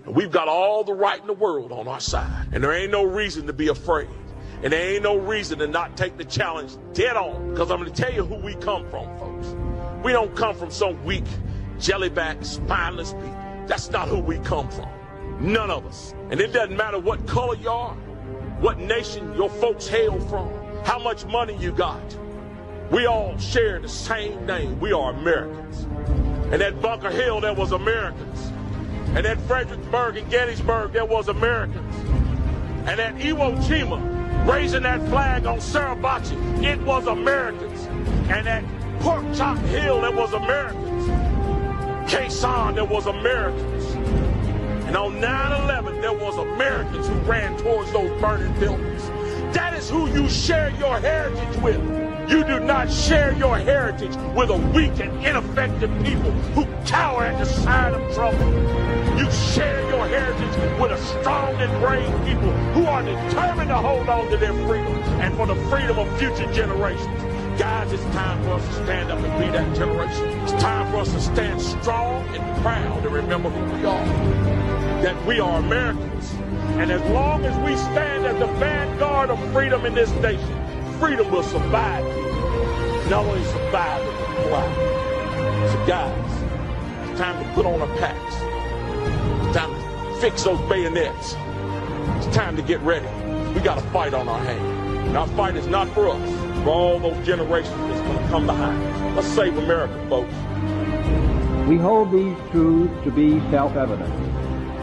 And we've got all the right in the world on our side. And there ain't no reason to be afraid. And there ain't no reason to not take the challenge dead on. Because I'm going to tell you who we come from, folks. We don't come from some weak, jellyback, spineless people. That's not who we come from. None of us. And it doesn't matter what color you are, what nation your folks hail from, how much money you got. We all share the same name. We are Americans. And at Bunker Hill, there was Americans. And at Fredericksburg and Gettysburg, there was Americans. And at Iwo Jima, raising that flag on Suribachi, it was Americans. And at Pork Chop Hill, there was Americans. Khe Sanh, there was Americans. And on 9/11, there was Americans who ran towards those burning buildings. That is who you share your heritage with. You do not share your heritage with a weak and ineffective people who cower at the sight of trouble. You share your heritage with a strong and brave people who are determined to hold on to their freedom and for the freedom of future generations. Guys, it's time for us to stand up and be that generation. It's time for us to stand strong and proud and remember who we are. That we are Americans. And as long as we stand as the vanguard of freedom in this nation, freedom will survive you. Not only survive, it will thrive. So guys, it's time to put on our packs. It's time to fix those bayonets. It's time to get ready. We got a fight on our hands. And our fight is not for us, for all those generations that's going to come behind us. Let's save America, folks. We hold these truths to be self-evident.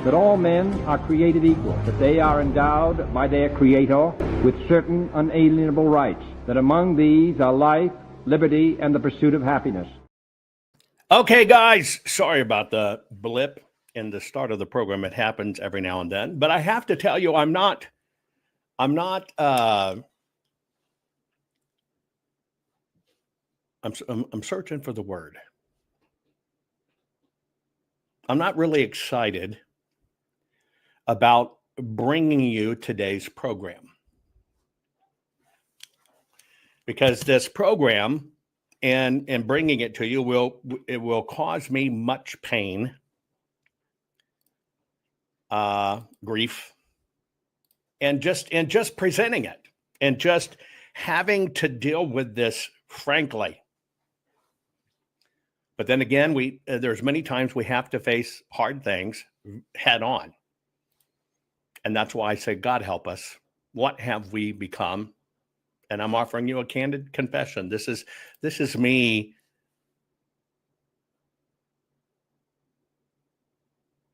That all men are created equal, that they are endowed by their Creator with certain unalienable rights, that among these are life, liberty, and the pursuit of happiness. Okay, guys, sorry about the blip in the start of the program. It happens every now and then, but I have to tell you, I'm searching for the word. I'm not really excited about bringing you today's program, because this program and bringing it to you will cause me much pain, grief, and just presenting it and just having to deal with this, frankly. But then again, there's many times we have to face hard things head on. And that's why I say, God help us. What have we become? And I'm offering you a candid confession. This is me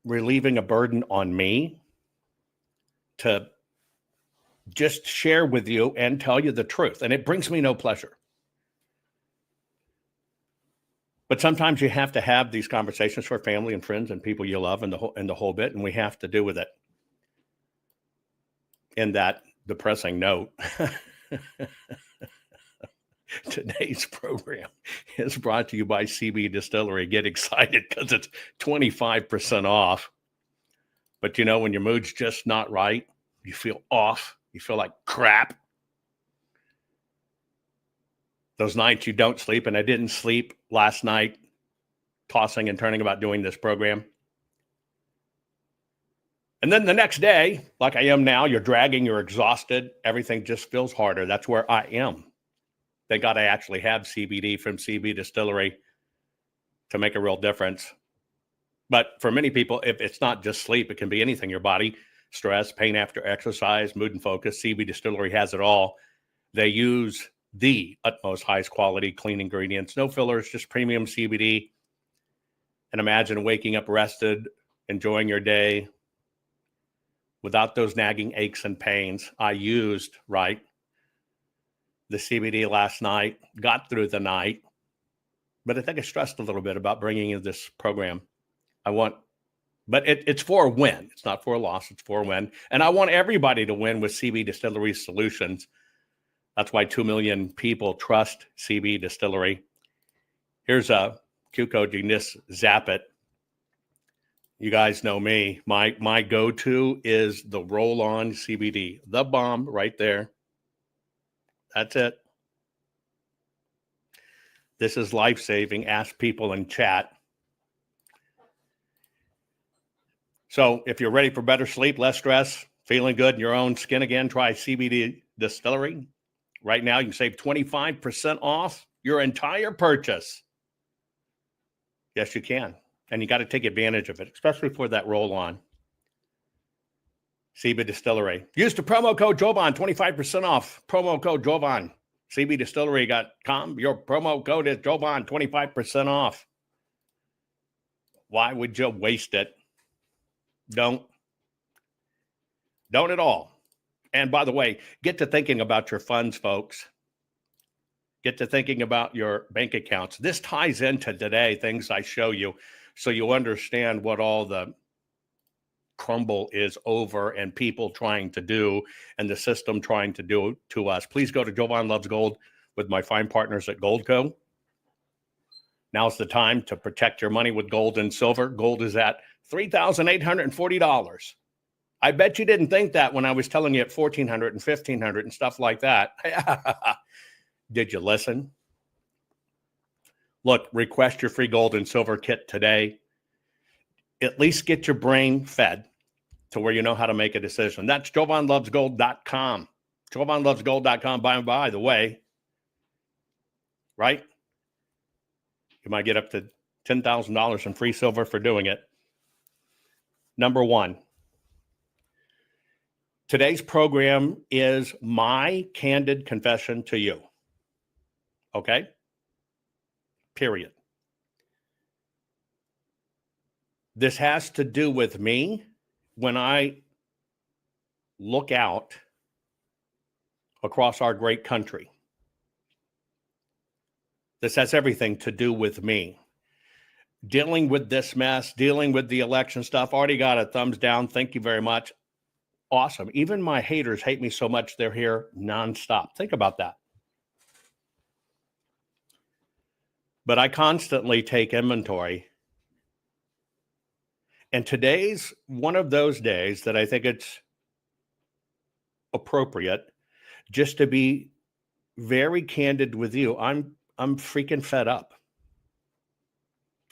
relieving a burden on me to just share with you and tell you the truth. And it brings me no pleasure. But sometimes you have to have these conversations for family and friends and people you love and the whole bit, and we have to do with it. In that depressing note, today's program is brought to you by CB Distillery. Get excited because it's 25% off. But you know, when your mood's just not right, you feel off, you feel like crap. Those nights you don't sleep, and I didn't sleep last night, tossing and turning about doing this program. And then the next day, like I am now, you're dragging, you're exhausted. Everything just feels harder. That's where I am. Thank God I actually have CBD from CB Distillery to make a real difference. But for many people, if it's not just sleep, it can be anything. Your body, stress, pain after exercise, mood and focus. CB Distillery has it all. They use the utmost highest quality clean ingredients. No fillers, just premium CBD. And imagine waking up rested, enjoying your day, without those nagging aches and pains. I used, the CBD last night, got through the night, but I think I stressed a little bit about bringing in this program. But it's for a win. It's not for a loss. It's for a win. And I want everybody to win with CB Distillery solutions. That's why 2 million people trust CB Distillery. Here's a Q code. You can just zap it. You guys know me. My go-to is the roll-on CBD. The bomb right there. That's it. This is life-saving. Ask people in chat. So if you're ready for better sleep, less stress, feeling good in your own skin again, try CBD Distillery. Right now, you can save 25% off your entire purchase. Yes, you can. And you got to take advantage of it, especially for that roll-on. CBD Distillery. Use the promo code Jovan, 25% off. Promo code Jovan. CBDistillery.com. Your promo code is Jovan, 25% off. Why would you waste it? Don't at all. And by the way, get to thinking about your funds, folks. Get to thinking about your bank accounts. This ties into today, things I show you, so you understand what all the crumble is over and people trying to do and the system trying to do to us. Please go to Jovan Loves Gold with my fine partners at Goldco. Now's the time to protect your money with gold and silver. Gold is at $3,840. I bet you didn't think that when I was telling you at $1,400 and $1,500 and stuff like that. Did you listen? Look, request your free gold and silver kit today. At least get your brain fed to where you know how to make a decision. That's JovanLovesGold.com. JovanLovesGold.com. By the way, right? You might get up to $10,000 in free silver for doing it. Number one, today's program is my candid confession to you. Okay? Period. This has to do with me when I look out across our great country. This has everything to do with me. Dealing with this mess, dealing with the election stuff, already got a thumbs down. Thank you very much. Awesome. Even my haters hate me so much they're here nonstop. Think about that. But I constantly take inventory. And today's one of those days that I think it's appropriate just to be very candid with you. I'm freaking fed up.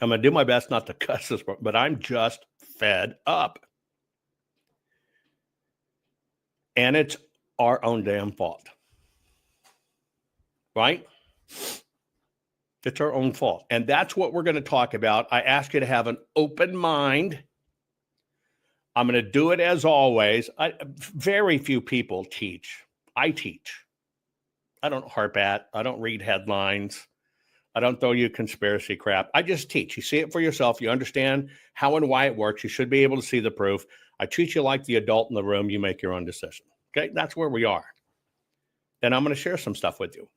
I'm going to do my best not to cuss this, but I'm just fed up. And it's our own damn fault. Right? It's our own fault. And that's what we're going to talk about. I ask you to have an open mind. I'm going to do it as always. Very few people teach. I teach. I don't harp at. I don't read headlines. I don't throw you conspiracy crap. I just teach. You see it for yourself. You understand how and why it works. You should be able to see the proof. I treat you like the adult in the room. You make your own decision. Okay? That's where we are. And I'm going to share some stuff with you.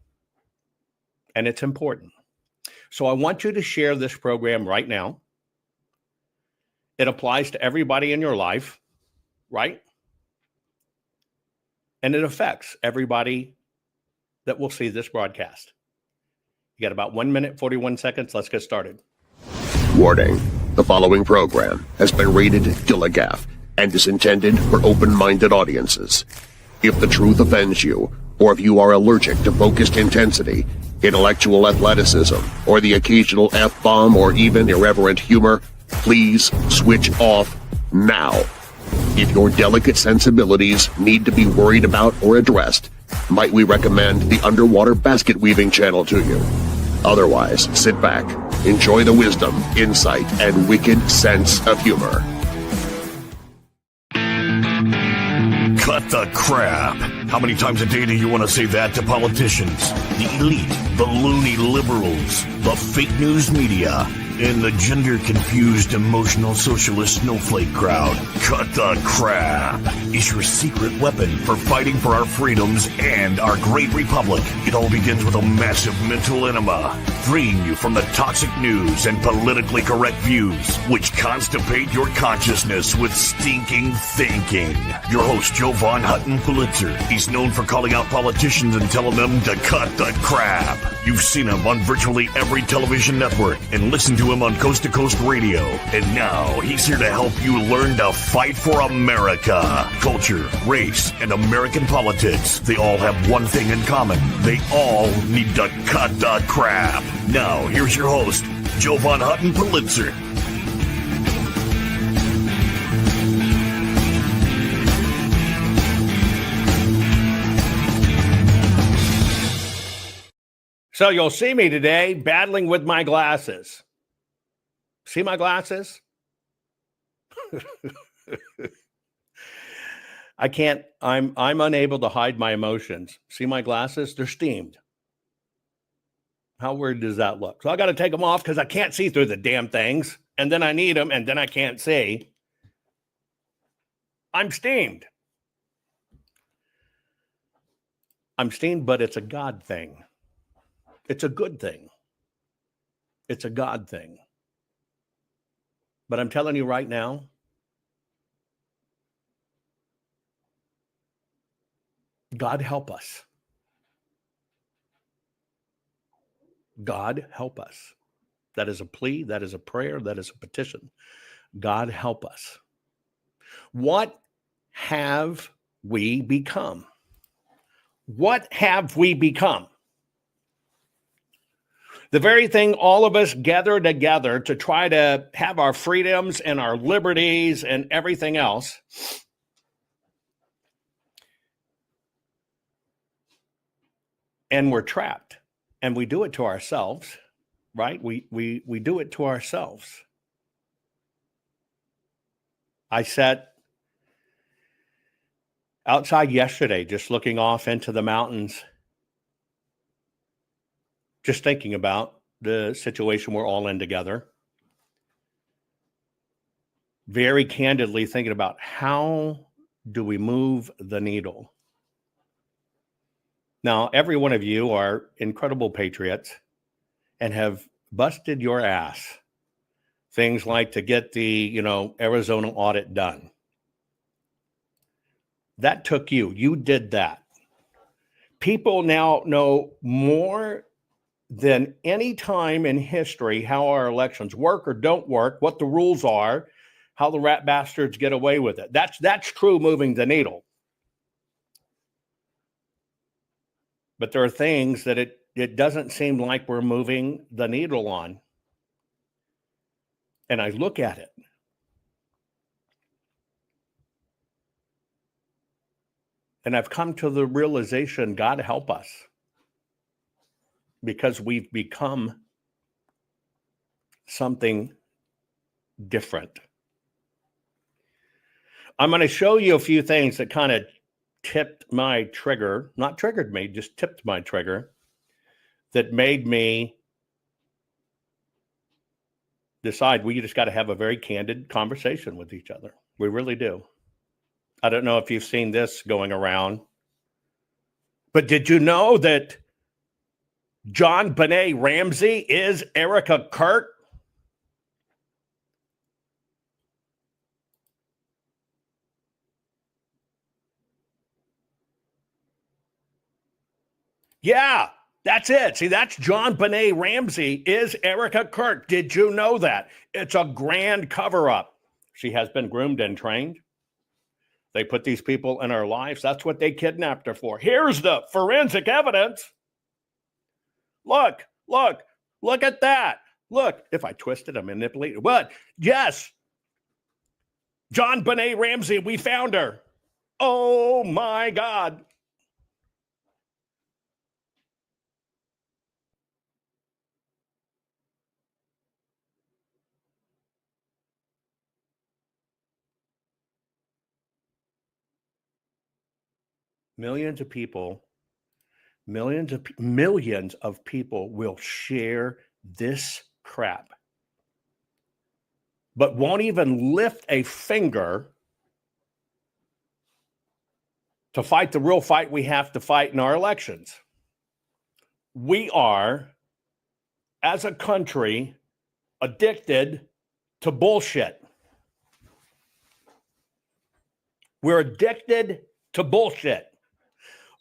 And it's important. So I want you to share this program right now. It applies to everybody in your life, right? And it affects everybody that will see this broadcast. You got about 1 minute, 41 seconds. Let's get started. Warning. The following program has been rated Gilligaff and is intended for open-minded audiences. If the truth offends you, or if you are allergic to focused intensity, intellectual athleticism, or the occasional F-bomb or even irreverent humor, please switch off now. If your delicate sensibilities need to be worried about or addressed, might we recommend the Underwater Basket Weaving channel to you. Otherwise, sit back, enjoy the wisdom, insight, and wicked sense of humor. Cut the crap. How many times a day do you want to say that to politicians, the elite, the loony liberals, the fake news media, and the gender-confused, emotional socialist snowflake crowd? Cut the crap is your secret weapon for fighting for our freedoms and our great republic. It all begins with a massive mental enema, freeing you from the toxic news and politically correct views, which constipate your consciousness with stinking thinking. Your host, Jovan Hutton Pulitzer. He's known for calling out politicians and telling them to cut the crap. You've seen him on virtually every television network and listened to him on Coast to Coast Radio. And now he's here to help you learn to fight for America. Culture, race, and American politics. They all have one thing in common. They all need to cut the crap. Now, here's your host, Jovan Hutton Pulitzer. So you'll see me today battling with my glasses. See my glasses? I'm unable to hide my emotions. See my glasses? They're steamed. How weird does that look? So I got to take them off because I can't see through the damn things. And then I need them and then I can't see. I'm steamed. I'm steamed, but it's a God thing. It's a good thing. It's a God thing. But I'm telling you right now, God help us. God help us. That is a plea. That is a prayer. That is a petition. God help us. What have we become? What have we become? The very thing all of us gather together to try to have our freedoms and our liberties and everything else. And we're trapped. And we do it to ourselves, right? We do it to ourselves. I sat outside yesterday, just looking off into the mountains, just thinking about the situation we're all in together. Very candidly thinking about how do we move the needle? Now, every one of you are incredible patriots and have busted your ass. Things like to get the, Arizona audit done. That took you. You did that. People now know more than any time in history how our elections work or don't work, what the rules are, how the rat bastards get away with it. That's true moving the needle. But there are things that it doesn't seem like we're moving the needle on. And I look at it. And I've come to the realization, God help us. Because we've become something different. I'm going to show you a few things that kind of tipped my trigger, not triggered me, just tipped my trigger, that made me decide we just got to have a very candid conversation with each other. We really do. I don't know if you've seen this going around, but did you know that JonBenét Ramsey is Erica Kirk? Yeah, that's it. See, that's JonBenét Ramsey is Erica Kirk. Did you know that? It's a grand cover-up. She has been groomed and trained. They put these people in our lives. That's what they kidnapped her for. Here's the forensic evidence. Look at that. Look, if I twisted and manipulated. But yes, JonBenét Ramsey, we found her. Oh my God. Millions of people will share this crap, but won't even lift a finger to fight the real fight we have to fight in our elections. We are, as a country, addicted to bullshit. We're addicted to bullshit.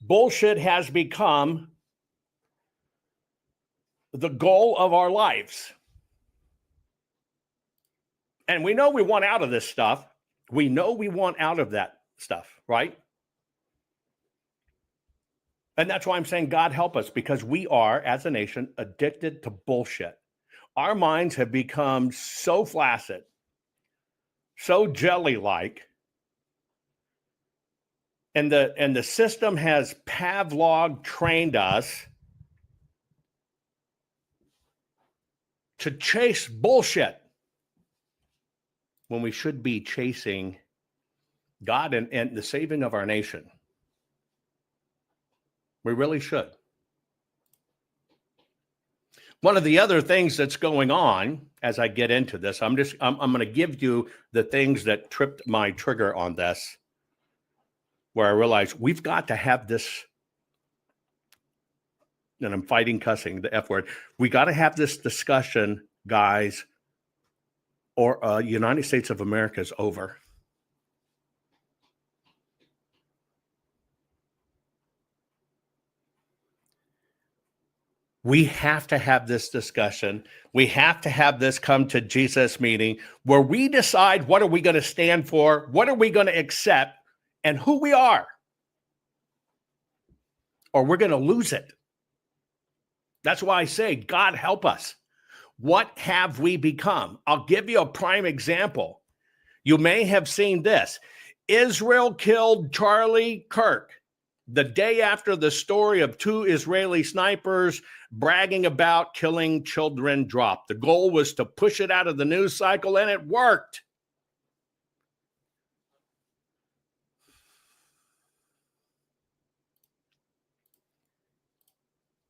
Bullshit has become the goal of our lives. And we know we want out of this stuff. We know we want out of that stuff, right? And that's why I'm saying God help us, because we are, as a nation, addicted to bullshit. Our minds have become so flaccid, so jelly-like, and the system has Pavlov trained us to chase bullshit when we should be chasing God and the saving of our nation. We really should. One of the other things that's going on as I get into this, I'm going to give you the things that tripped my trigger on this, where I realized we've got to have this, and I'm fighting cussing, the F word. We got to have this discussion, guys, or United States of America is over. We have to have this discussion. We have to have this come to Jesus meeting where we decide what are we going to stand for, what are we going to accept, and who we are. Or we're going to lose it. That's why I say, God help us. What have we become? I'll give you a prime example. You may have seen this. Israel killed Charlie Kirk the day after the story of 2 Israeli snipers bragging about killing children dropped. The goal was to push it out of the news cycle, and it worked.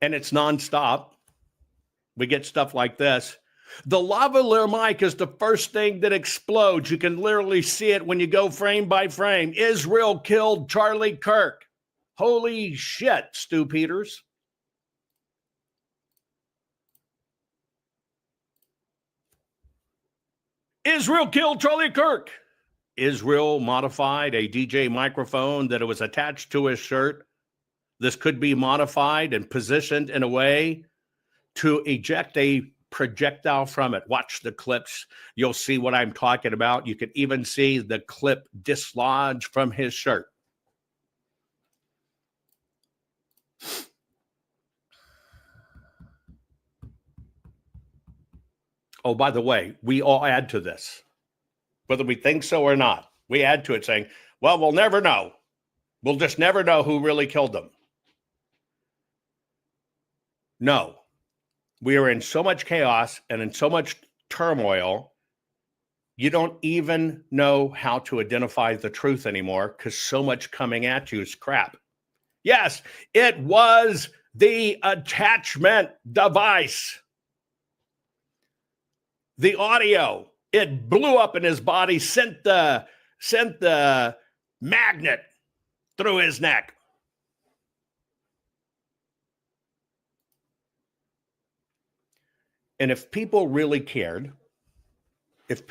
And it's nonstop. We get stuff like this. The lavalier mic is the first thing that explodes. You can literally see it when you go frame by frame. Israel killed Charlie Kirk. Holy shit, Stu Peters. Israel killed Charlie Kirk. Israel modified a DJ microphone that it was attached to his shirt. This could be modified and positioned in a way to eject a projectile from it. Watch the clips. You'll see what I'm talking about. You can even see the clip dislodge from his shirt. Oh, by the way, we all add to this, whether we think so or not. We add to it saying, well, we'll never know. We'll just never know who really killed them. No, we are in so much chaos and in so much turmoil, you don't even know how to identify the truth anymore because so much coming at you is crap. Yes, it was the attachment device. The audio, it blew up in his body, sent the magnet through his neck. And if people really cared, you'd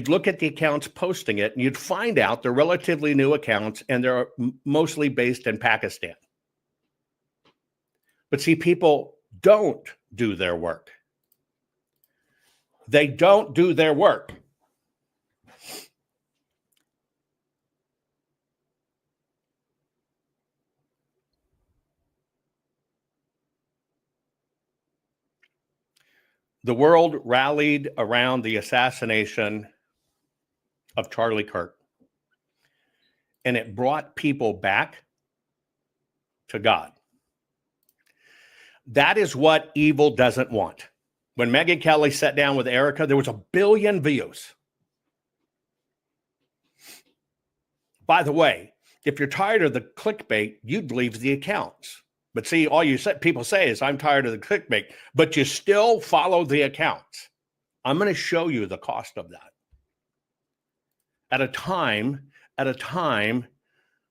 look at the accounts posting it and you'd find out they're relatively new accounts and they're mostly based in Pakistan. But see, people don't do their work. They don't do their work. The world rallied around the assassination of Charlie Kirk, and it brought people back to God. That is what evil doesn't want. When Megyn Kelly sat down with Erica, there was 1 billion views. By the way, if you're tired of the clickbait, you'd leave the accounts. But see, all people say is, I'm tired of the clickbait, but you still follow the accounts. I'm going to show you the cost of that. At a time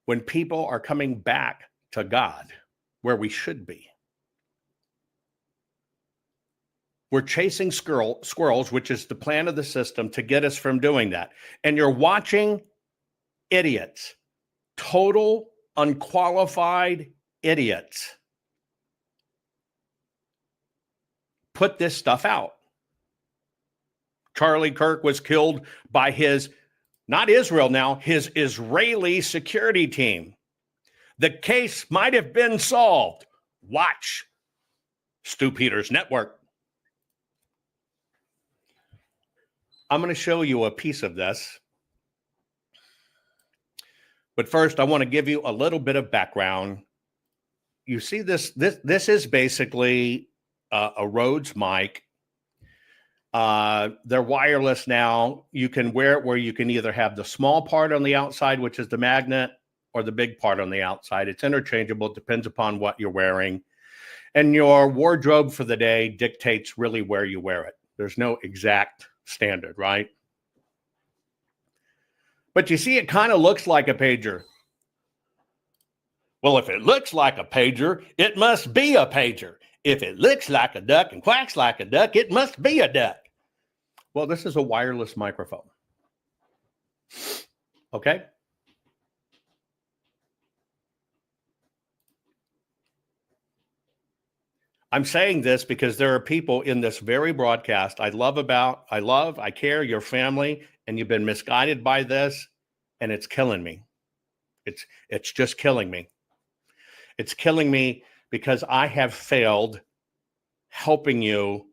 when people are coming back to God, where we should be. We're chasing squirrels, which is the plan of the system to get us from doing that. And you're watching idiots, total unqualified idiots, put this stuff out. Charlie Kirk was killed by his, not Israel now, his Israeli security team. The case might have been solved. Watch Stu Peters Network. I'm going to show you a piece of this. But first, I want to give you a little bit of background. You see this is basically a Rhodes mic. They're wireless now. You can wear it where you can either have the small part on the outside, which is the magnet, or the big part on the outside. It's interchangeable. It depends upon what you're wearing. And your wardrobe for the day dictates really where you wear it. There's no exact standard, right? But you see, it kind of looks like a pager. Well, if it looks like a pager, it must be a pager. If it looks like a duck and quacks like a duck, it must be a duck. Well, this is a wireless microphone. Okay? I'm saying this because there are people in this very broadcast I care your family, and you've been misguided by this, and it's killing me. It's just killing me. It's killing me because I have failed helping you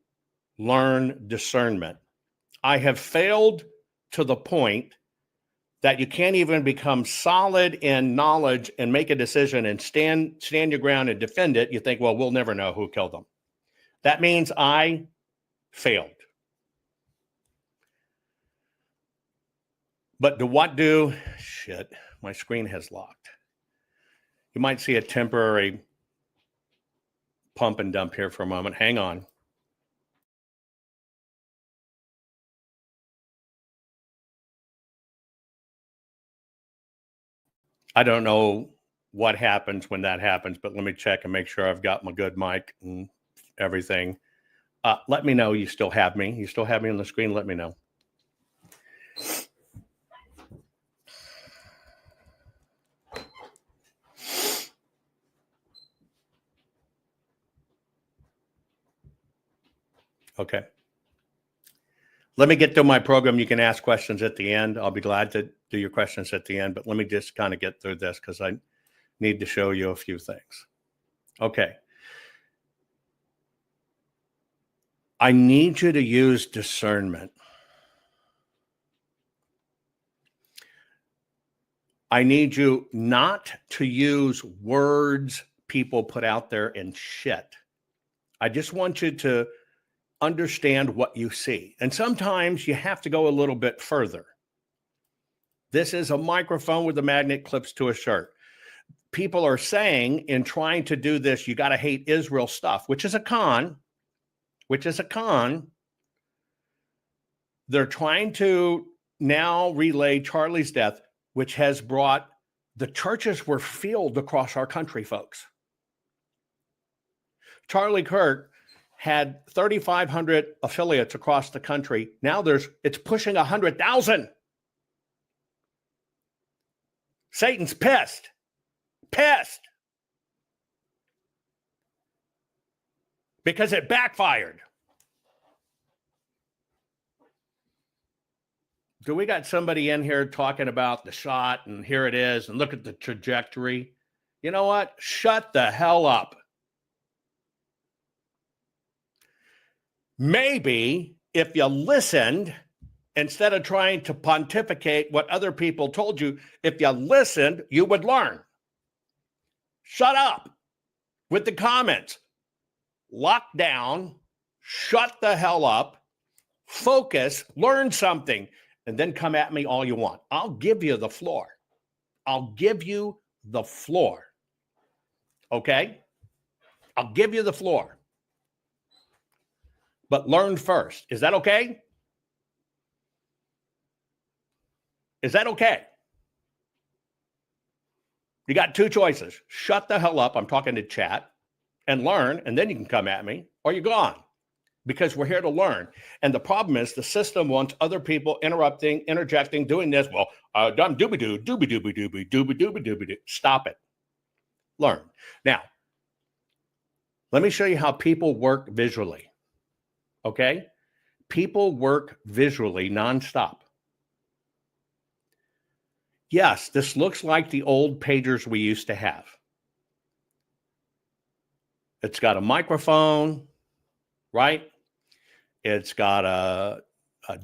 learn discernment. I have failed to the point that you can't even become solid in knowledge and make a decision and stand your ground and defend it. You think, well, we'll never know who killed them. That means I failed. But shit, my screen has locked. You might see a temporary pump and dump here for a moment. Hang on. I don't know what happens when that happens, but let me check and make sure I've got my good mic and everything. Let me know you still have me. You still have me on the screen? Let me know. Okay. Let me get to my program. You can ask questions at the end. I'll be glad to do your questions at the end, but let me just kind of get through this because I need to show you a few things. Okay. I need you to use discernment. I need you not to use words people put out there and shit. I just want you to understand what you see. And sometimes you have to go a little bit further. This is a microphone with a magnet clips to a shirt. People are saying in trying to do this, you got to hate Israel stuff, which is a con. They're trying to now relay Charlie's death, which has brought the churches were filled across our country, folks. Charlie Kirk had 3,500 affiliates across the country. Now it's pushing 100,000. Satan's pissed. Because it backfired. Do we got somebody in here talking about the shot and here it is and look at the trajectory? You know what? Shut the hell up. Maybe if you listened, instead of trying to pontificate what other people told you, if you listened, you would learn. Shut up with the comments. Lock down, shut the hell up, focus, learn something, and then come at me all you want. I'll give you the floor. Okay? I'll give you the floor. But learn first. Is that okay? Is that okay? You got two choices. Shut the hell up. I'm talking to chat and learn, and then you can come at me, or you're gone, because we're here to learn. And the problem is the system wants other people interrupting, interjecting, doing this. Well, dooby-doo, dooby-dooby-dooby, dooby-dooby-dooby-doo. Stop it. Learn. Now, let me show you how people work visually. Okay? People work visually nonstop. Yes, this looks like the old pagers we used to have. It's got a microphone, right? It's got a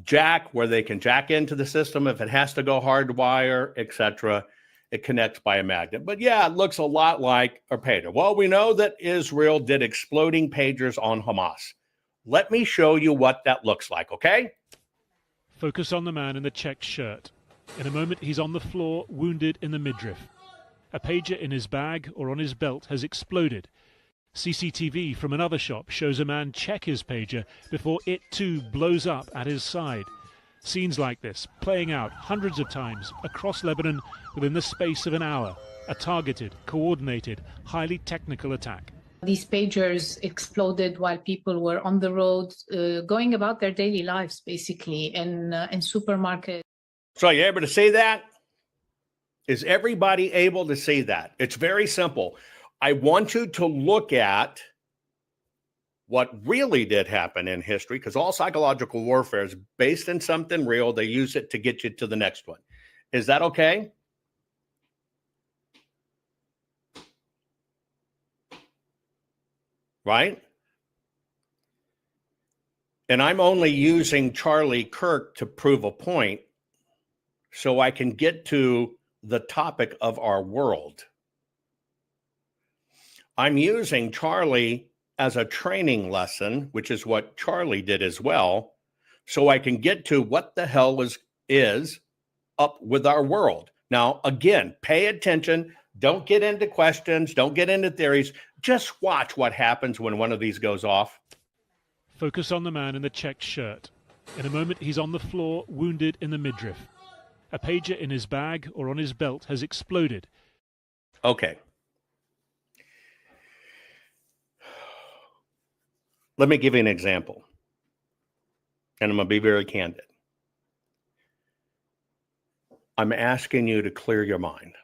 jack where they can jack into the system if it has to go hardwire, etc. it connects by a magnet. But yeah, it looks a lot like a pager. Well, we know that Israel did exploding pagers on Hamas. Let me show you what that looks like, okay? Focus on the man in the checked shirt. In a moment, he's on the floor, wounded in the midriff. A pager in his bag or on his belt has exploded. CCTV from another shop shows a man check his pager before it too blows up at his side. Scenes like this playing out hundreds of times across Lebanon within the space of an hour. A targeted, coordinated, highly technical attack. These pagers exploded while people were on the road, going about their daily lives, basically, in supermarkets. So are you able to see that? Is everybody able to see that? It's very simple. I want you to look at what really did happen in history, because all psychological warfare is based in something real. They use it to get you to the next one. Is that okay? Right? And I'm only using Charlie Kirk to prove a point so I can get to the topic of our world. I'm using Charlie as a training lesson, which is what Charlie did as well, so I can get to what the hell is up with our world. Now, again, pay attention. Don't get into questions. Don't get into theories. Just watch what happens when one of these goes off. Focus on the man in the checked shirt. In a moment, he's on the floor, wounded in the midriff. A pager in his bag or on his belt has exploded. Okay. Let me give you an example. And I'm going to be very candid. I'm asking you to clear your mind.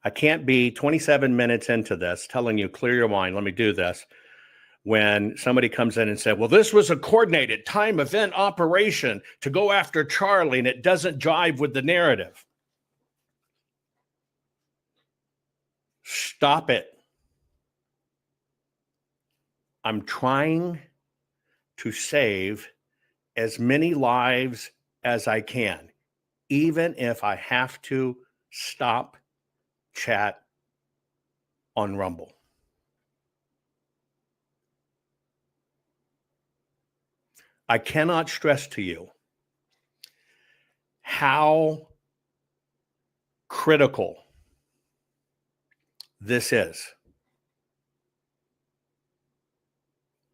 I can't be 27 minutes into this telling you, clear your mind, let me do this, when somebody comes in and said, well, this was a coordinated time event operation to go after Charlie, and it doesn't jive with the narrative. Stop it. I'm trying to save as many lives as I can, even if I have to stop chat on Rumble. I cannot stress to you how critical this is.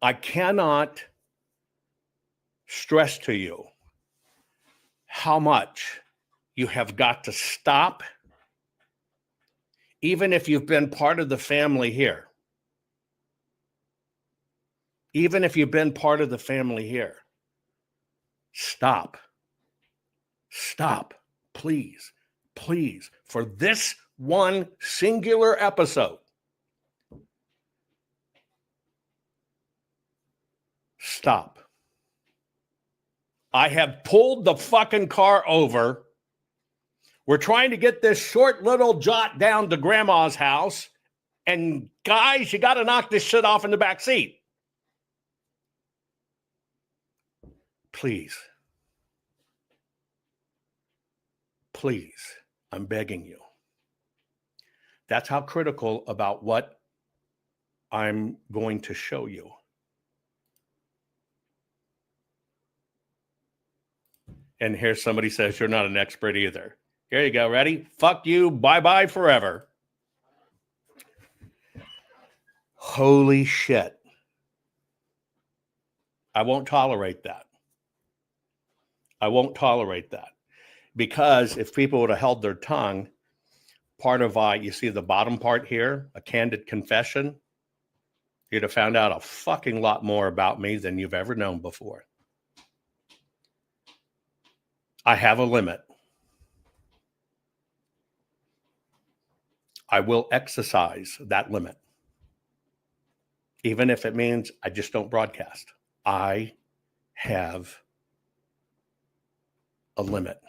I cannot stress to you how much you have got to stop, even if you've been part of the family here. Even if you've been part of the family here. Stop. Stop. Please. Please. For this one singular episode. Stop. I have pulled the fucking car over. We're trying to get this short little jaunt down to grandma's house. And guys, you got to knock this shit off in the back seat. Please. Please. I'm begging you. That's how critical about what I'm going to show you. And here somebody says, you're not an expert either. Here you go. Ready? Fuck you. Bye-bye forever. Holy shit. I won't tolerate that. I won't tolerate that. Because if people would have held their tongue, part of you see the bottom part here, a candid confession, you'd have found out a fucking lot more about me than you've ever known before. I have a limit. I will exercise that limit. Even if it means I just don't broadcast. I have a limit.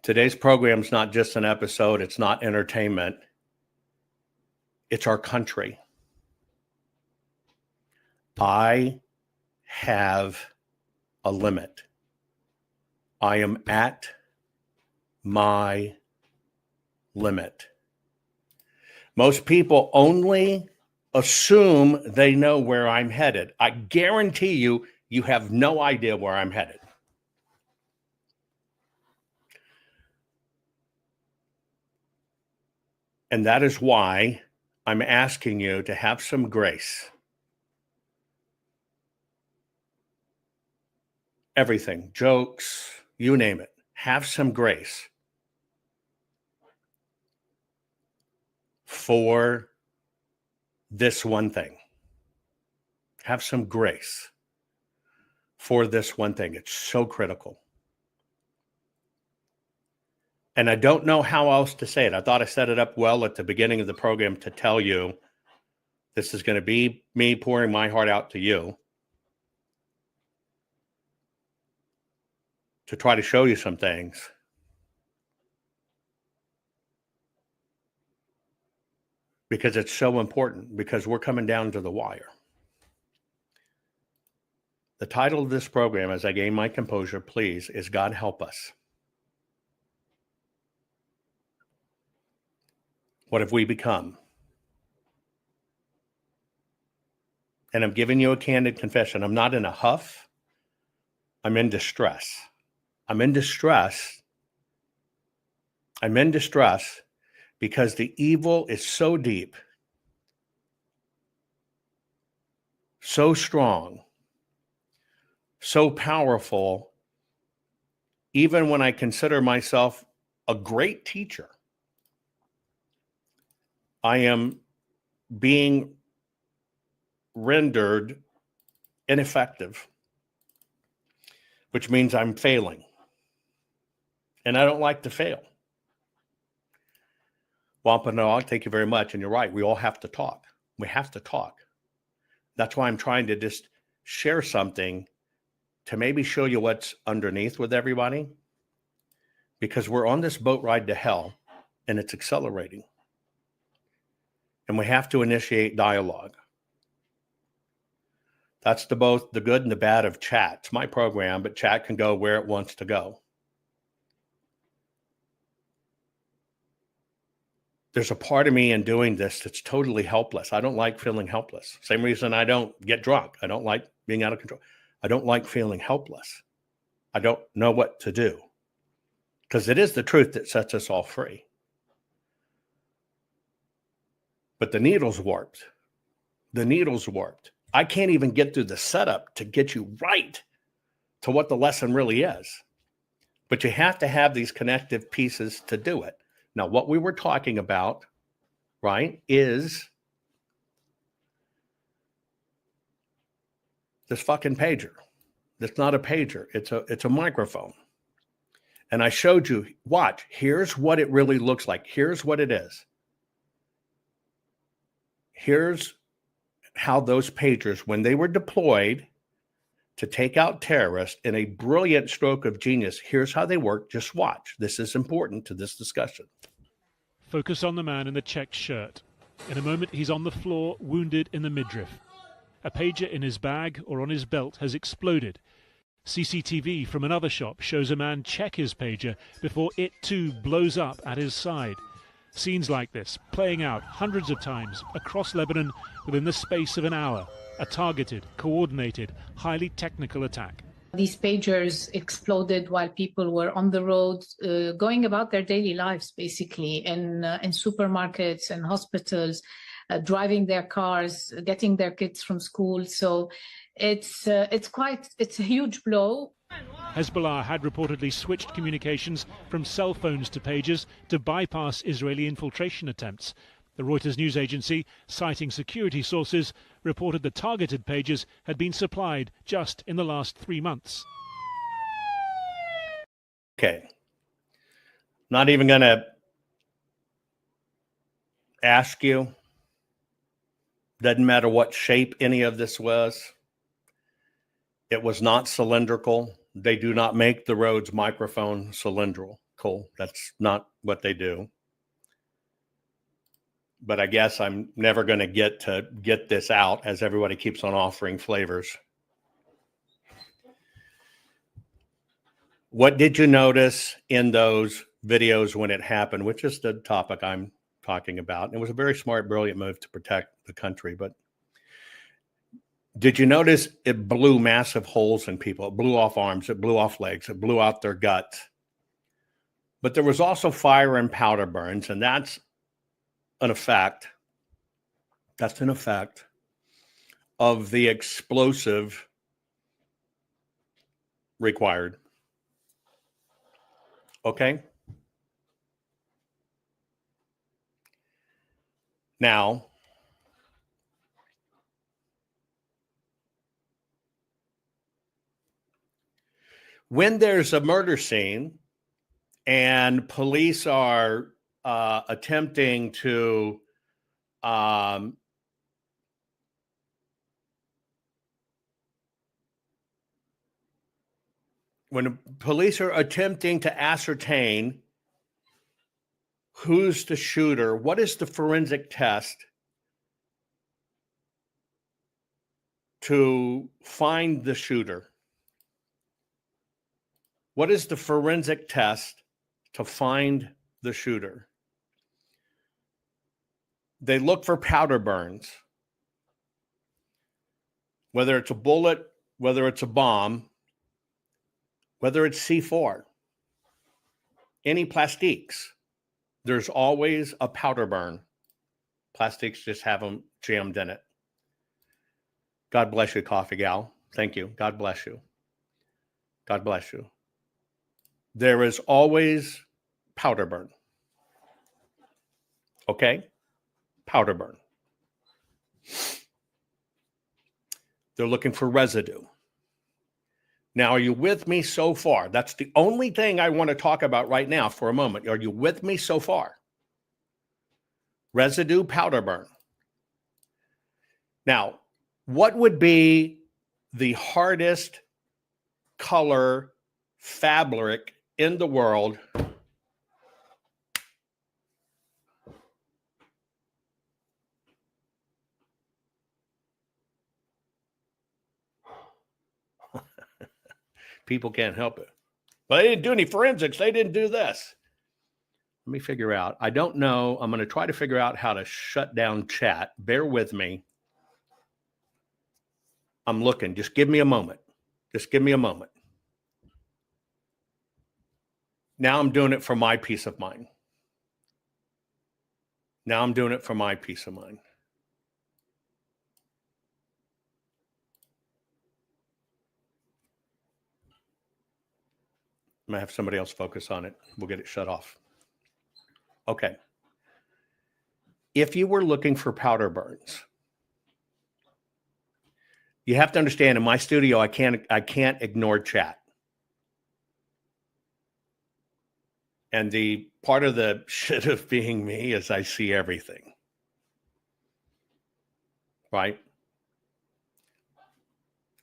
Today's program is not just an episode. It's not entertainment. It's our country. I have a limit. I am at my limit. Most people only assume they know where I'm headed. I guarantee you, you have no idea where I'm headed. And that is why I'm asking you to have some grace. Everything, jokes, you name it, have some grace for this one thing. Have some grace for this one thing. It's so critical. And I don't know how else to say it. I thought I set it up well at the beginning of the program to tell you this is going to be me pouring my heart out to you, to try to show you some things. Because it's so important, because we're coming down to the wire. The title of this program, as I gain my composure, please, is God Help Us. What have we become? And I'm giving you a candid confession. I'm not in a huff. I'm in distress. I'm in distress. I'm in distress because the evil is so deep, so strong, so powerful, even when I consider myself a great teacher. I am being rendered ineffective, which means I'm failing. And I don't like to fail. Wampanoag, thank you very much. And you're right. We all have to talk. We have to talk. That's why I'm trying to just share something to maybe show you what's underneath with everybody. Because we're on this boat ride to hell and it's accelerating. And we have to initiate dialogue. That's both the good and the bad of chat. It's my program, but chat can go where it wants to go. There's a part of me in doing this that's totally helpless. I don't like feeling helpless. Same reason I don't get drunk. I don't like being out of control. I don't like feeling helpless. I don't know what to do. Because it is the truth that sets us all free. But the needle's warped. The needle's warped. I can't even get through the setup to get you right to what the lesson really is. But you have to have these connective pieces to do it. Now, what we were talking about, right, is this fucking pager. It's not a pager. It's a microphone. And I showed you, watch, here's what it really looks like. Here's what it is. Here's how those pagers, when they were deployed to take out terrorists in a brilliant stroke of genius, here's how they work. Just watch. This is important to this discussion. Focus on the man in the checked shirt. In a moment, he's on the floor, wounded in the midriff. A pager in his bag or on his belt has exploded. CCTV from another shop shows a man check his pager before it too blows up at his side. Scenes like this playing out hundreds of times across Lebanon within the space of an hour. A targeted, coordinated, highly technical attack. These pagers exploded while people were on the road, going about their daily lives, basically, in supermarkets and hospitals, driving their cars, getting their kids from school. So it's a huge blow. Hezbollah had reportedly switched communications from cell phones to pagers to bypass Israeli infiltration attempts. The Reuters news agency, citing security sources, reported the targeted pagers had been supplied just in the last 3 months. Okay. Not even going to ask you. Doesn't matter what shape any of this was. It was not cylindrical. They do not make the Rhodes microphone cylindrical. Cool. That's not what they do. But I guess I'm never going to get this out as everybody keeps on offering flavors. What did you notice in those videos when it happened, which is the topic I'm talking about? And it was a very smart, brilliant move to protect the country. But did you notice it blew massive holes in people? It blew off arms, it blew off legs, it blew out their guts. But there was also fire and powder burns, and that's an effect. That's an effect of the explosive required. Okay? Now, when there's a murder scene and police are attempting to when police are attempting to ascertain who's the shooter, what is the forensic test to find the shooter? What is the forensic test to find the shooter? They look for powder burns. Whether it's a bullet, whether it's a bomb, whether it's C4, any plastiques, there's always a powder burn. Plastics just have them jammed in it. God bless you, Coffee Gal. Thank you. God bless you. God bless you. There is always powder burn. Okay? Powder burn. They're looking for residue. Now, are you with me so far? That's the only thing I want to talk about right now for a moment. Are you with me so far? Residue, powder burn. Now, what would be the hardest color fabric in the world people can't help it. But they didn't do any forensics. They didn't do this. Let me figure out. I don't know. I'm going to try to figure out how to shut down chat. Bear with me. I'm looking. Just give me a moment. Just give me a moment. Now I'm doing it for my peace of mind. Now I'm doing it for my peace of mind. I'm going to have somebody else focus on it. We'll get it shut off. Okay. If you were looking for powder burns, you have to understand in my studio, I can't ignore chat. And the part of the shit of being me is I see everything. Right?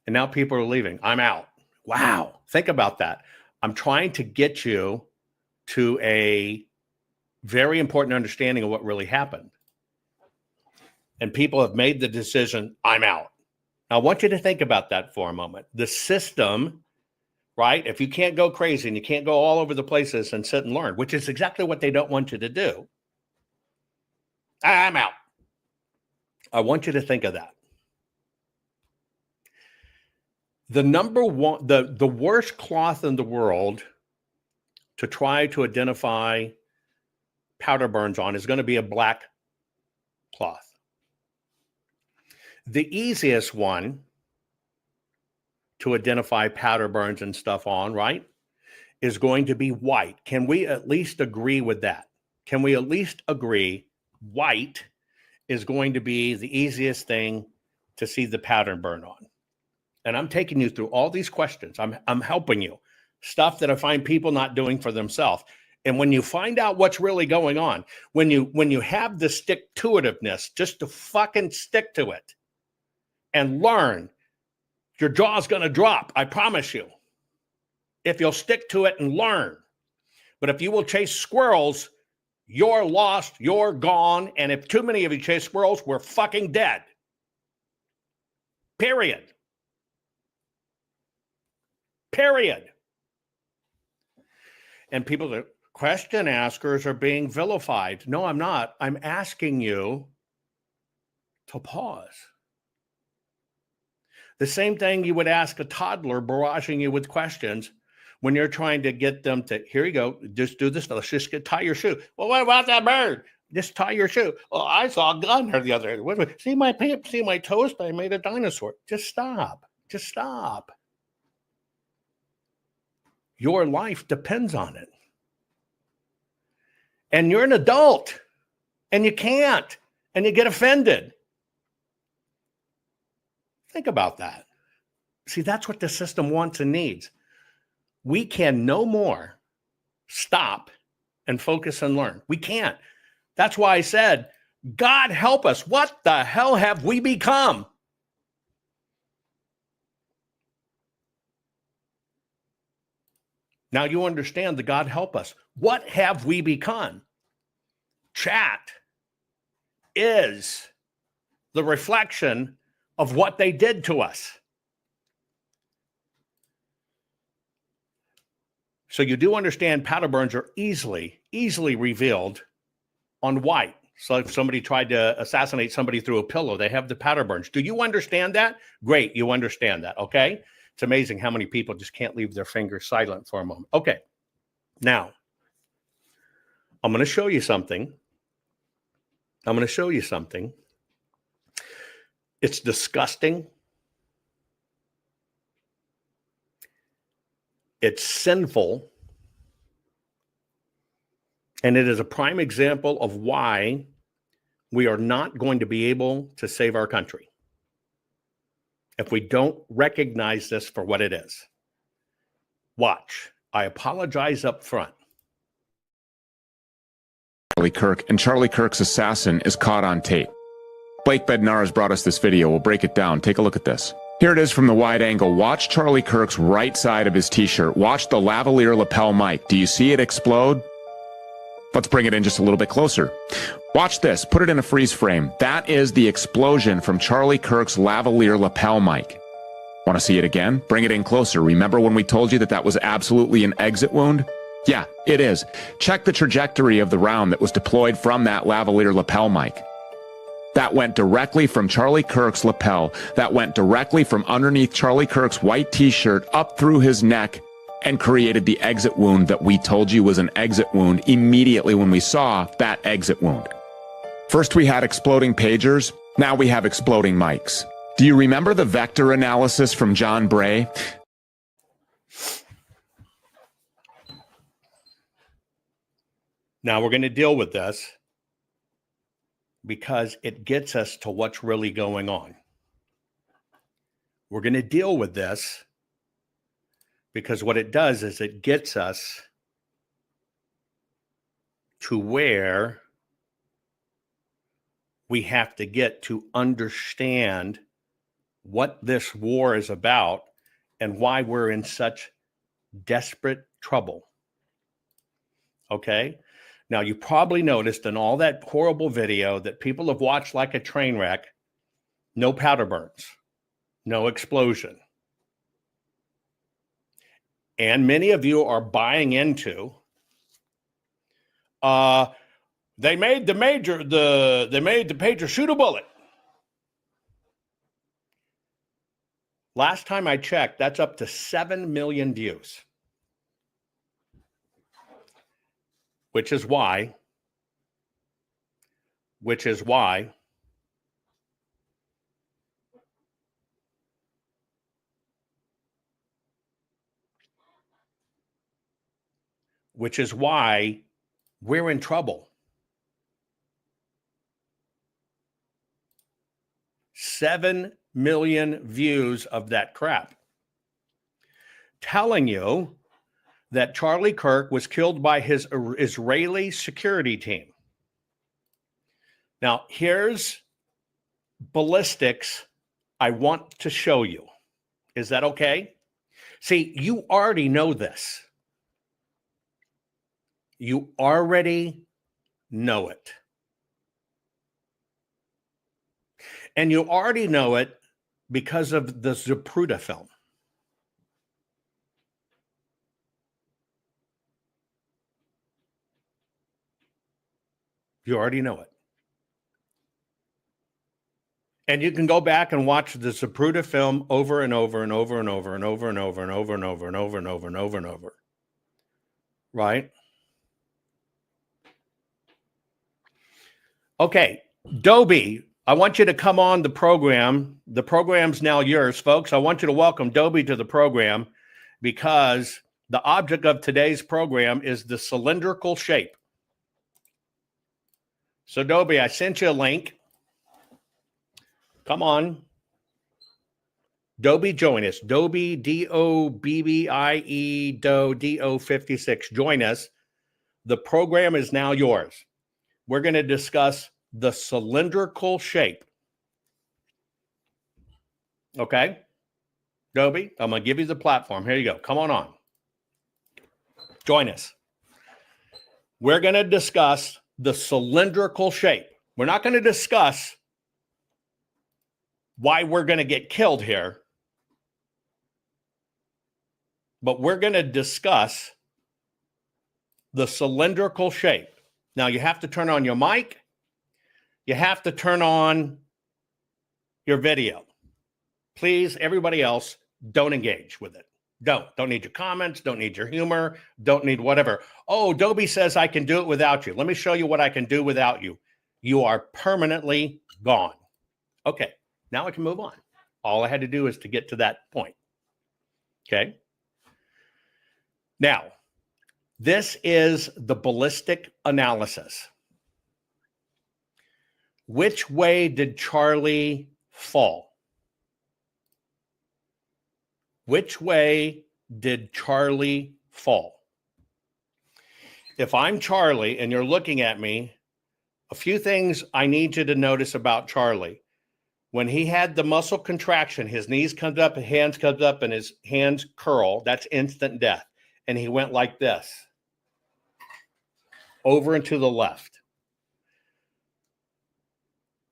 And now people are leaving. I'm out. Wow. Think about that. I'm trying to get you to a very important understanding of what really happened. And people have made the decision, I'm out. Now, I want you to think about that for a moment. The system, right? If you can't go crazy and you can't go all over the places and sit and learn, which is exactly what they don't want you to do, I'm out. I want you to think of that. The number one, the worst cloth in the world to try to identify powder burns on is going to be a black cloth. The easiest one to identify powder burns and stuff on, right, is going to be white. Can we at least agree with that? Can we at least agree white is going to be the easiest thing to see the powder burn on? And I'm taking you through all these questions. I'm helping you. Stuff that I find people not doing for themselves. And when you find out what's really going on, when you have the stick-to-itiveness, just to fucking stick to it and learn, your jaw's going to drop, I promise you, if you'll stick to it and learn. But if you will chase squirrels, you're lost, you're gone. And if too many of you chase squirrels, we're fucking dead. Period. Period. And people that question askers are being vilified. No, I'm not. I'm asking you to pause. The same thing you would ask a toddler barraging you with questions when you're trying to get them to, here you go, just do this. Let's just tie your shoe. Well, what about that bird? Just tie your shoe. Well, I saw a gun there the other day. See my toast? I made a dinosaur. Just stop. Just stop. Your life depends on it. And you're an adult and you can't, and you get offended. Think about that. See, that's what the system wants and needs. We can no more stop and focus and learn. We can't. That's why I said, God help us. What the hell have we become? Now you understand the God help us. What have we become? Chat is the reflection of what they did to us. So you do understand powder burns are easily revealed on white. So if somebody tried to assassinate somebody through a pillow, they have the powder burns. Do you understand that? Great, you understand that, okay? It's amazing how many people just can't leave their fingers silent for a moment. Okay, now, I'm going to show you something. It's disgusting. It's sinful. And it is a prime example of why we are not going to be able to save our country if we don't recognize this for what it is. Watch. I apologize up front. Charlie Kirk, and Charlie Kirk's assassin is caught on tape. Blake Bednar has brought us this video. We'll break it down. Take a look at this. Here it is from the wide angle. Watch Charlie Kirk's right side of his t-shirt. Watch the lavalier lapel mic. Do you see it explode? Let's bring it in just a little bit closer. Watch this. Put it in a freeze frame. That is the explosion from Charlie Kirk's lavalier lapel mic. Want to see it again? Bring it in closer. Remember when we told you that that was absolutely an exit wound? Yeah, it is. Check the trajectory of the round that was deployed from that lavalier lapel mic. That went directly from Charlie Kirk's lapel. That went directly from underneath Charlie Kirk's white t-shirt up through his neck and created the exit wound that we told you was an exit wound immediately when we saw that exit wound. First we had exploding pagers, now we have exploding mics. Do you remember the vector analysis from John Bray? Now we're going to deal with this because it gets us to what's really going on. We're going to deal with this because what it does is it gets us to where we have to get to understand what this war is about and why we're in such desperate trouble. Okay? Now, you probably noticed in all that horrible video that people have watched like a train wreck, no powder burns, no explosion. And many of you are buying into, they made the pager shoot a bullet. Last time I checked, that's up to 7 million views. Which is why we're in trouble. 7 million views of that crap. Telling you that Charlie Kirk was killed by his Israeli security team. Now, here's ballistics I want to show you. Is that okay? See, you already know this. You already know it. And you already know it because of the Zapruder film. You already know it. And you can go back and watch the Zapruder film over and over and over and over and over and over and over and over and over and over and over and over. Right? Okay, Dobie, I want you to come on the program. The program's now yours, folks. I want you to welcome Dobie to the program because the object of today's program is the cylindrical shape. So, Dobie, I sent you a link. Come on. Dobie, join us. Dobie, D-O-B-B-I-E, D-O-56. Join us. The program is now yours. We're going to discuss the cylindrical shape. Okay? Dobie, I'm going to give you the platform. Here you go. Come on. Join us. We're going to discuss the cylindrical shape. We're not going to discuss why we're going to get killed here, but we're going to discuss the cylindrical shape. Now, you have to turn on your mic. You have to turn on your video. Please, everybody else, don't engage with it. Don't need your comments. Don't need your humor. Don't need whatever. Oh, Dobie says I can do it without you. Let me show you what I can do without you. You are permanently gone. Okay, now I can move on. All I had to do is to get to that point. Okay. Now, this is the ballistic analysis. Which way did Charlie fall? Which way did Charlie fall? If I'm Charlie and you're looking at me, a few things I need you to notice about Charlie. When he had the muscle contraction, his knees comes up, his hands comes up, and his hands curl. That's instant death. And he went like this. Over and to the left.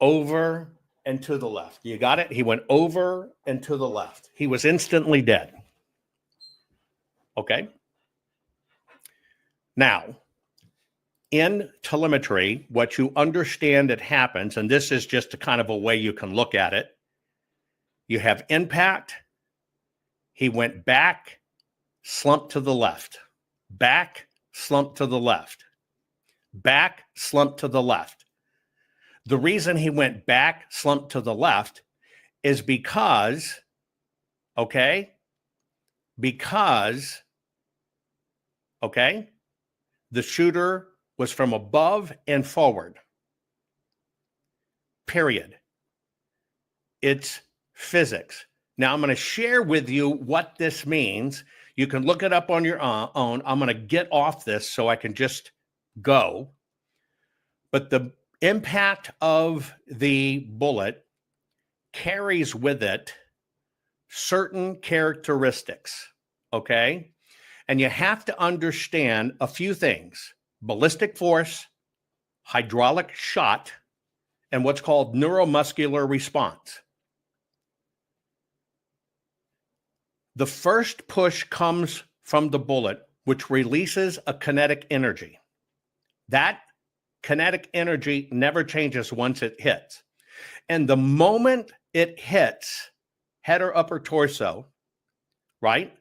Over and to the left. You got it? He went over and to the left. He was instantly dead. Okay? Now, in telemetry, what you understand that happens, and this is just a kind of a way you can look at it, you have impact. He went back, slumped to the left. Back, slumped to the left. Back, slumped to the left. The reason he went back, slumped to the left is because, okay, the shooter was from above and forward. Period. It's physics. Now I'm going to share with you what this means. You can look it up on your own. I'm going to get off this so I can just go. But the impact of the bullet carries with it certain characteristics, okay? And you have to understand a few things: ballistic force, hydraulic shot, and what's called neuromuscular response. The first push comes from the bullet, which releases a kinetic energy. That kinetic energy never changes once it hits. And the moment it hits head or upper torso, right,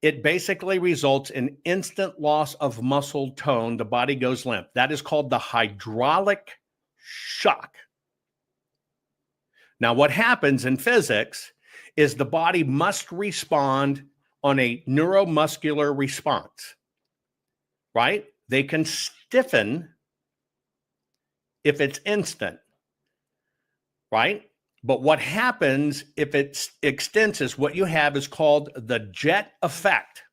it basically results in instant loss of muscle tone. The body goes limp. That is called the hydraulic shock. Now, what happens in physics is the body must respond on a neuromuscular response, right? They can stiffen if it's instant, right? But what happens if it extends is what you have is called the jet effect.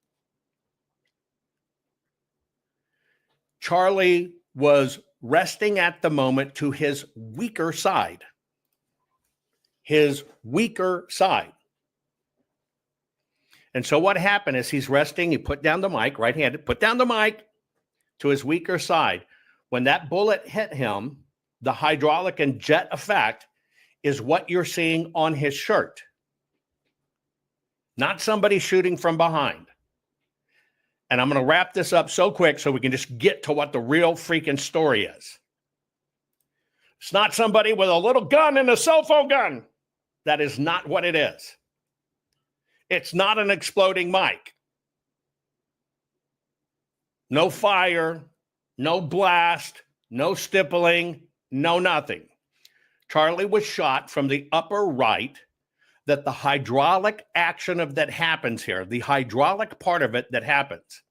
Charlie was resting at the moment to his weaker side. His weaker side. And so what happened is he's resting. He put down the mic, right-handed, put down the mic to his weaker side. When that bullet hit him, the hydraulic and jet effect is what you're seeing on his shirt. Not somebody shooting from behind. And I'm going to wrap this up so quick so we can just get to what the real freaking story is. It's not somebody with a little gun and a cell phone gun. That is not what it is. It's not an exploding mic. No fire, no blast, no stippling, no nothing. Charlie was shot from the upper right. That the hydraulic action of that happens here, the hydraulic part of it that happens,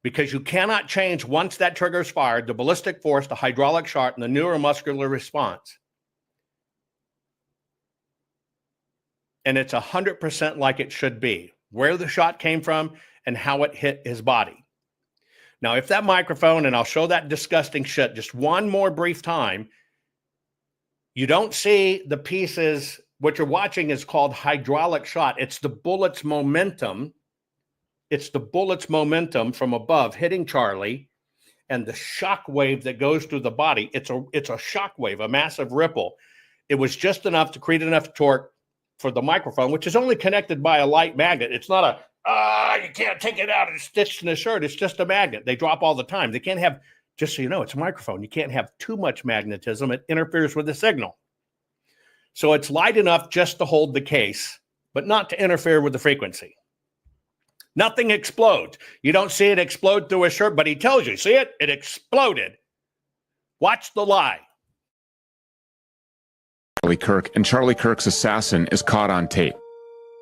because you cannot change once that trigger is fired, the ballistic force, the hydraulic shock, and the neuromuscular response. And it's 100% like it should be, where the shot came from and how it hit his body. Now, if that microphone, and I'll show that disgusting shit just one more brief time, you don't see the pieces. What you're watching is called hydraulic shot. It's the bullet's momentum. It's the bullet's momentum from above hitting Charlie and the shock wave that goes through the body. It's a shock wave, a massive ripple. It was just enough to create enough torque for the microphone, which is only connected by a light magnet. It's not you can't take it out and stitch in a shirt. It's just a magnet. They drop all the time. They can't have, just so you know, it's a microphone. You can't have too much magnetism. It interferes with the signal. So it's light enough just to hold the case, but not to interfere with the frequency. Nothing explodes. You don't see it explode through a shirt, but he tells you, see it? It exploded. Watch the lie. Charlie Kirk, and Charlie Kirk's assassin is caught on tape.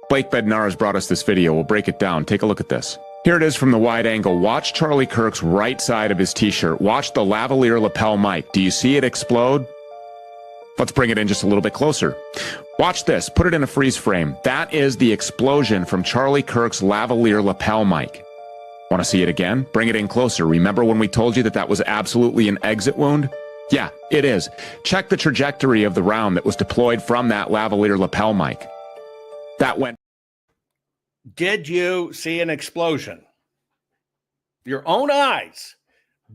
Blake Bednar has brought us this video. We'll break it down. Take a look at this. Here it is from the wide angle. Watch Charlie Kirk's right side of his t-shirt. Watch the lavalier lapel mic. Do you see it explode? Let's bring it in just a little bit closer. Watch this. Put it in a freeze frame. That is the explosion from Charlie Kirk's lavalier lapel mic. Want to see it again? Bring it in closer. Remember when we told you that that was absolutely an exit wound? Yeah, it is. Check the trajectory of the round that was deployed from that lavalier lapel mic. That went. Did you see an explosion? Your own eyes.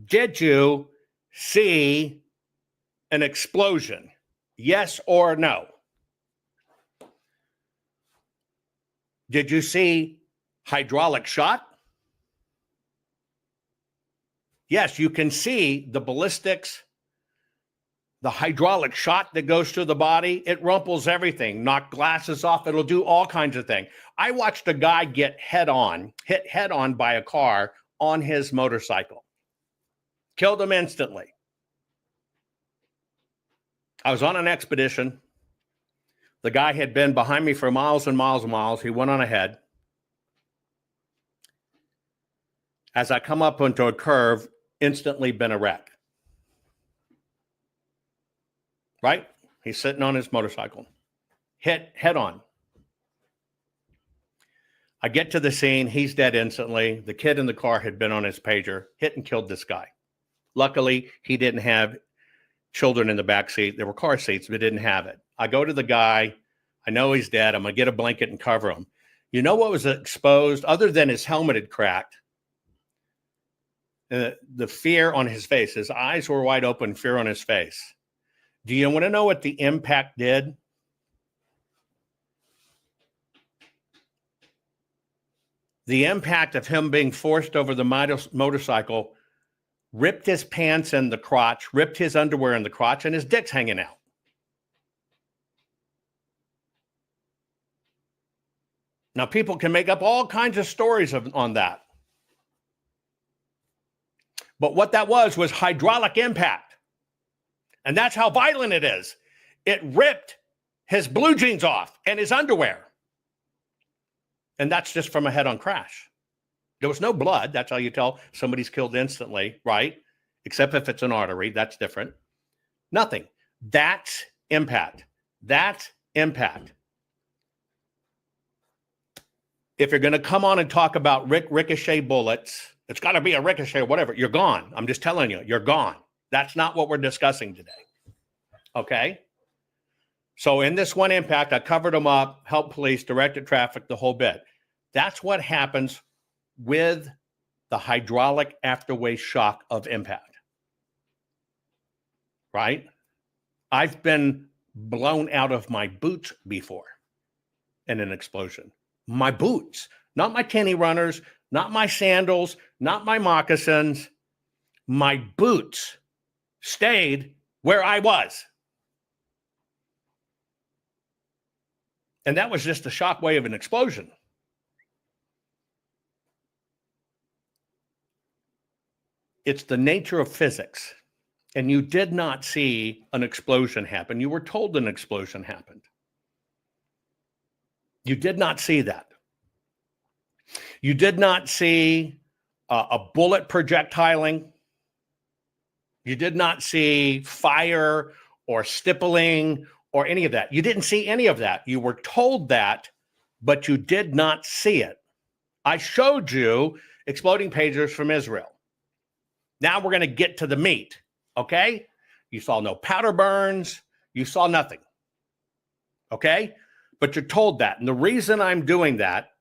Did you see an explosion? Yes or no? Did you see hydraulic shot? Yes, you can see the ballistics, the hydraulic shot that goes through the body. It rumples everything, knock glasses off. It'll do all kinds of things. I watched a guy get hit head on by a car on his motorcycle. Killed him instantly. I was on an expedition. The guy had been behind me for miles and miles and miles. He went on ahead. As I come up onto a curve, instantly been a wreck. Right? He's sitting on his motorcycle. Hit head on. I get to the scene. He's dead instantly. The kid in the car had been on his pager, hit and killed this guy. Luckily, he didn't have children in the back seat. There were car seats, but didn't have it. I go to the guy. I know he's dead. I'm going to get a blanket and cover him. You know what was exposed? Other than his helmet had cracked, the fear on his face. His eyes were wide open, fear on his face. Do you want to know what the impact did? The impact of him being forced over the motorcycle ripped his pants in the crotch, ripped his underwear in the crotch, and his dick's hanging out. Now, people can make up all kinds of stories on that. But what that was hydraulic impact. And that's how violent it is. It ripped his blue jeans off and his underwear. And that's just from a head-on crash. There was no blood. That's how you tell somebody's killed instantly, right? Except if it's an artery. That's different. Nothing. That's impact. That's impact. If you're going to come on and talk about ricochet bullets, it's got to be a ricochet or whatever. You're gone. I'm just telling you, you're gone. That's not what we're discussing today. Okay? So in this one impact, I covered them up, helped police, directed traffic, the whole bit. That's what happens with the hydraulic afterwave shock of impact. Right? I've been blown out of my boots before in an explosion. My boots, not my tenny runners, not my sandals, not my moccasins. My boots stayed where I was. And that was just the shock wave of an explosion. It's the nature of physics. And you did not see an explosion happen. You were told an explosion happened. You did not see that. You did not see a bullet projectiling. You did not see fire or stippling or any of that. You didn't see any of that. You were told that, but you did not see it. I showed you exploding pagers from Israel. Now we're going to get to the meat, okay? You saw no powder burns. You saw nothing, okay? But you're told that. And the reason I'm doing that,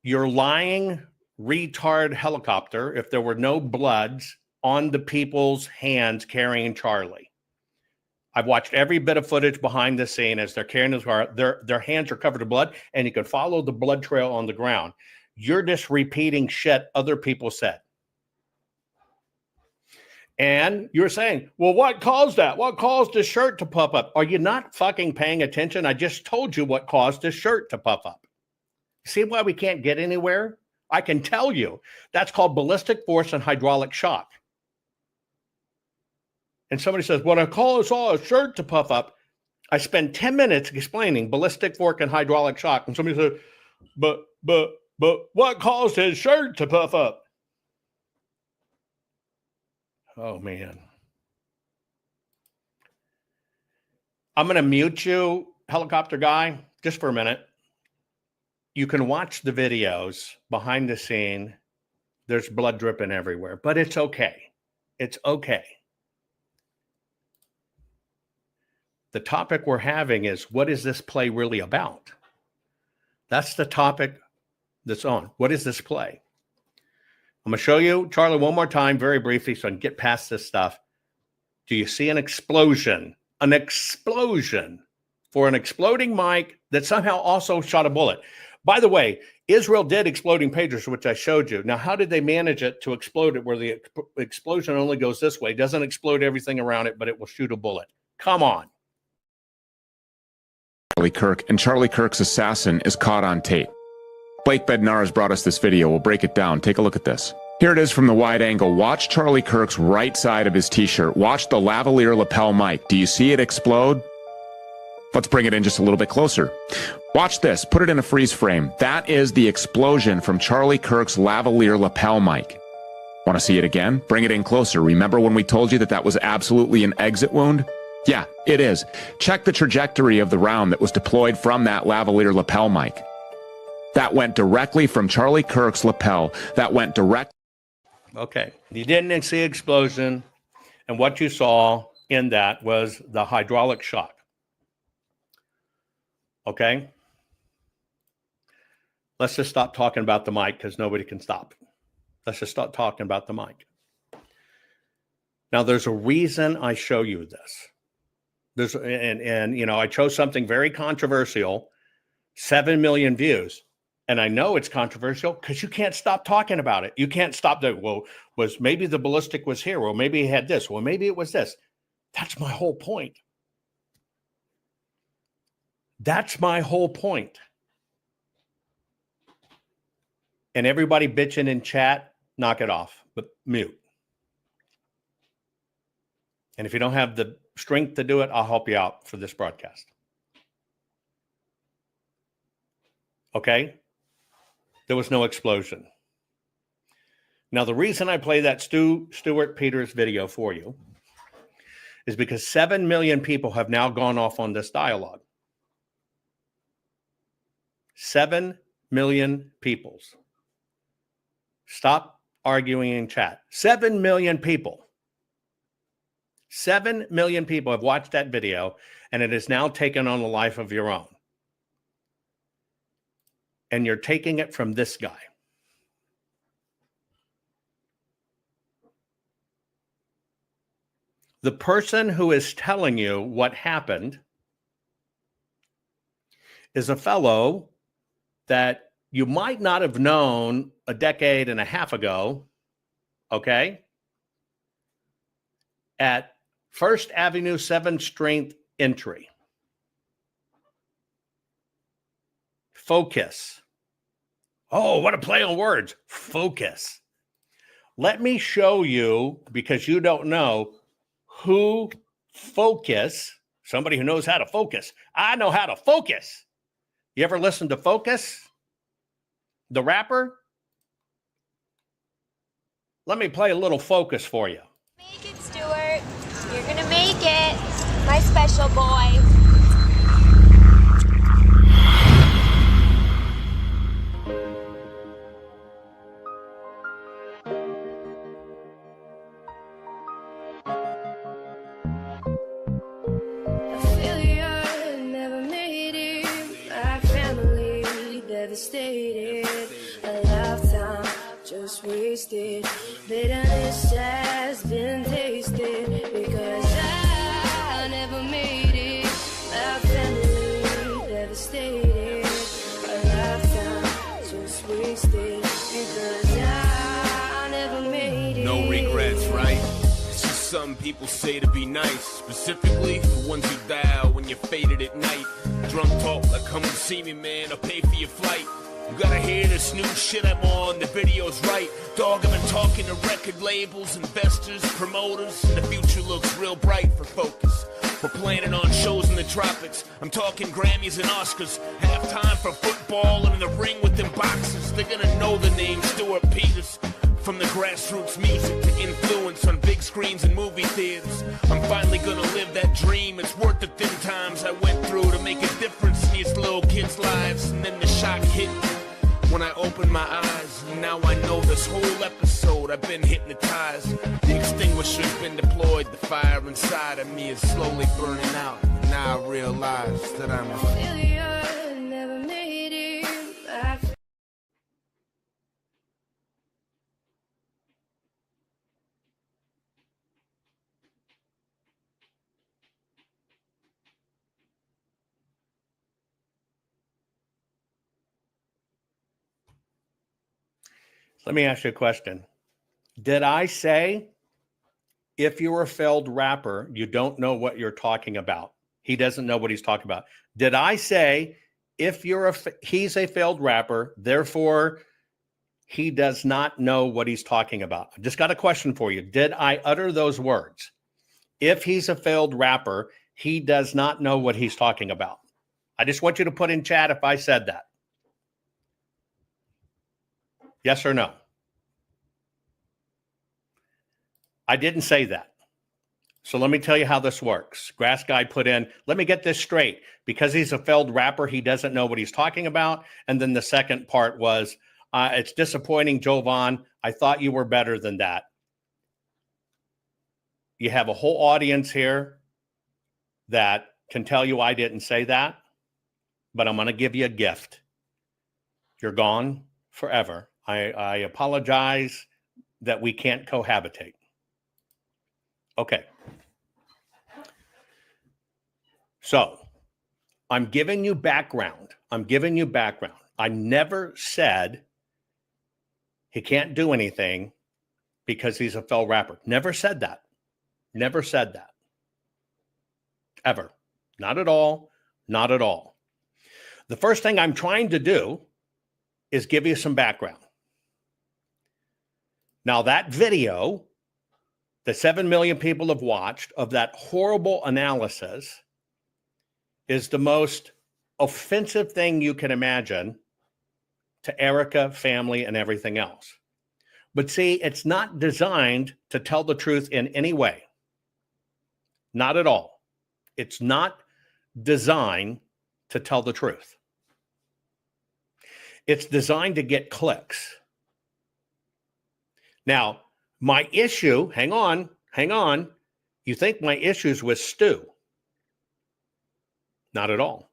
your lying retard helicopter, if there were no bloods on the people's hands carrying Charlie. I've watched every bit of footage behind the scene as they're carrying his car. Their hands are covered in blood, and you can follow the blood trail on the ground. You're just repeating shit other people said. And you're saying, well, what caused that? What caused his shirt to puff up? Are you not fucking paying attention? I just told you what caused his shirt to puff up. See why we can't get anywhere? I can tell you. That's called ballistic force and hydraulic shock. And somebody says, well, I saw a shirt to puff up. I spend 10 minutes explaining ballistic force and hydraulic shock. And somebody said, but what caused his shirt to puff up? Oh, man. I'm going to mute you, helicopter guy, just for a minute. You can watch the videos behind the scene. There's blood dripping everywhere, but it's okay. It's okay. The topic we're having is, what is this play really about? That's the topic that's on. What is this play? I'm going to show you, Charlie, one more time, very briefly, so I can get past this stuff. Do you see an explosion? An explosion for an exploding mic that somehow also shot a bullet. By the way, Israel did exploding pagers, which I showed you. Now, how did they manage it to explode it where the explosion only goes this way? It doesn't explode everything around it, but it will shoot a bullet. Come on. Charlie Kirk, and Charlie Kirk's assassin is caught on tape. Blake Bednar has brought us this video. We'll break it down. Take a look at this. Here it is from the wide angle. Watch Charlie Kirk's right side of his t-shirt. Watch the lavalier lapel mic. Do you see it explode? Let's bring it in just a little bit closer. Watch this. Put it in a freeze frame. That is the explosion from Charlie Kirk's lavalier lapel mic. Want to see it again? Bring it in closer. Remember when we told you that that was absolutely an exit wound? Yeah, it is. Check the trajectory of the round that was deployed from that lavalier lapel mic. That went directly from Charlie Kirk's lapel. That went direct. Okay. You didn't see explosion, and what you saw in that was the hydraulic shock. Okay? Let's just stop talking about the mic because nobody can stop. Let's just stop talking about the mic. Now, there's a reason I show you this. I chose something very controversial, 7 million views. And I know it's controversial because you can't stop talking about it. You can't stop that. Well, maybe the ballistic was here. Well, maybe he had this. Well, maybe it was this. That's my whole point. That's my whole point. And everybody bitching in chat, knock it off, but mute. And if you don't have the strength to do it, I'll help you out for this broadcast. Okay? There was no explosion. Now, the reason I play that Stuart Peters video for you is because 7 million people have now gone off on this dialogue. 7 million people. Stop arguing in chat. 7 million people. 7 million people have watched that video, and it has now taken on a life of your own. And you're taking it from this guy. The person who is telling you what happened is a fellow that you might not have known a decade and a half ago, okay, at First Avenue 7th Street entry. Focus. Oh, what a play on words. Focus. Let me show you, because you don't know, who Focus, somebody who knows how to focus. I know how to focus. You ever listen to Focus, the rapper? Let me play a little Focus for you. Make it, Stuart. You're gonna make it, my special boy. Devastated, a lifetime just wasted. Bitterness has been tasted because I never made it. My family devastated, a lifetime just wasted because I never made it. No regrets, right? It's just something people say to be nice, specifically the ones you dial when you're faded at night. Drunk talk like, come and see me, man, I'll pay for your flight. You gotta hear this new shit I'm on, the video's right. Dog, I've been talking to record labels, investors, promoters, and the future looks real bright for Focus. We're planning on shows in the tropics. I'm talking Grammys and Oscars. Halftime for football and in the ring with them boxers. They're gonna know the name Stuart Peters. From the grassroots music to influence on big screens and movie theaters. I'm finally gonna live that dream. It's worth the thin times I went through to make a difference in these little kids' lives. And then the shock hit when I opened my eyes. And now I know this whole episode I've been hypnotized. The extinguisher's been deployed. The fire inside of me is slowly burning out. Now I realize that I'm a failure, never made it. Let me ask you a question. Did I say if you're a failed rapper, you don't know what you're talking about? He doesn't know what he's talking about. Did I say if he's a failed rapper, therefore he does not know what he's talking about? I just got a question for you. Did I utter those words? If he's a failed rapper, he does not know what he's talking about. I just want you to put in chat if I said that. Yes or no? I didn't say that. So let me tell you how this works. Grass Guy put in, let me get this straight. Because he's a failed rapper, he doesn't know what he's talking about. And then the second part was, it's disappointing, Jovan. I thought you were better than that. You have a whole audience here that can tell you I didn't say that. But I'm going to give you a gift. You're gone forever. I apologize that we can't cohabitate. Okay. So I'm giving you background. I never said he can't do anything because he's a failed rapper. Never said that. Never said that. Ever. Not at all. Not at all. The first thing I'm trying to do is give you some background. Now, that video that 7 million people have watched of that horrible analysis is the most offensive thing you can imagine to Erica, family, and everything else. But see, it's not designed to tell the truth in any way. Not at all. It's not designed to tell the truth. It's designed to get clicks. Now, my issue, hang on. You think my issue's with Stu. Not at all.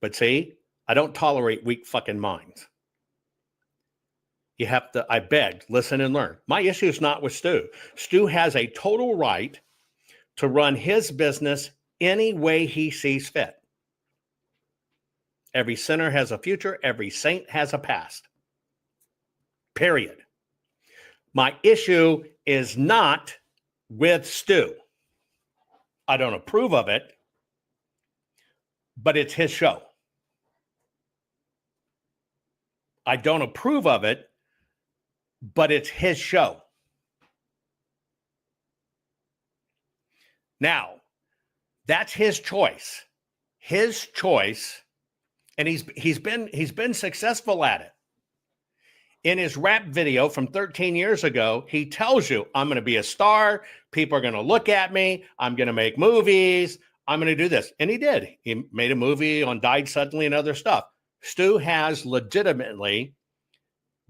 But see, I don't tolerate weak fucking minds. You have to, I beg, listen and learn. My issue is not with Stu. Stu has a total right to run his business any way he sees fit. Every sinner has a future. Every saint has a past. Period. My issue is not with Stu. I don't approve of it, but it's his show. I don't approve of it, but it's his show. Now, that's his choice. His choice, and he's been successful at it. In his rap video from 13 years ago, he tells you, I'm going to be a star. People are going to look at me. I'm going to make movies. I'm going to do this. And he did. He made a movie on Died Suddenly and other stuff. Stu has legitimately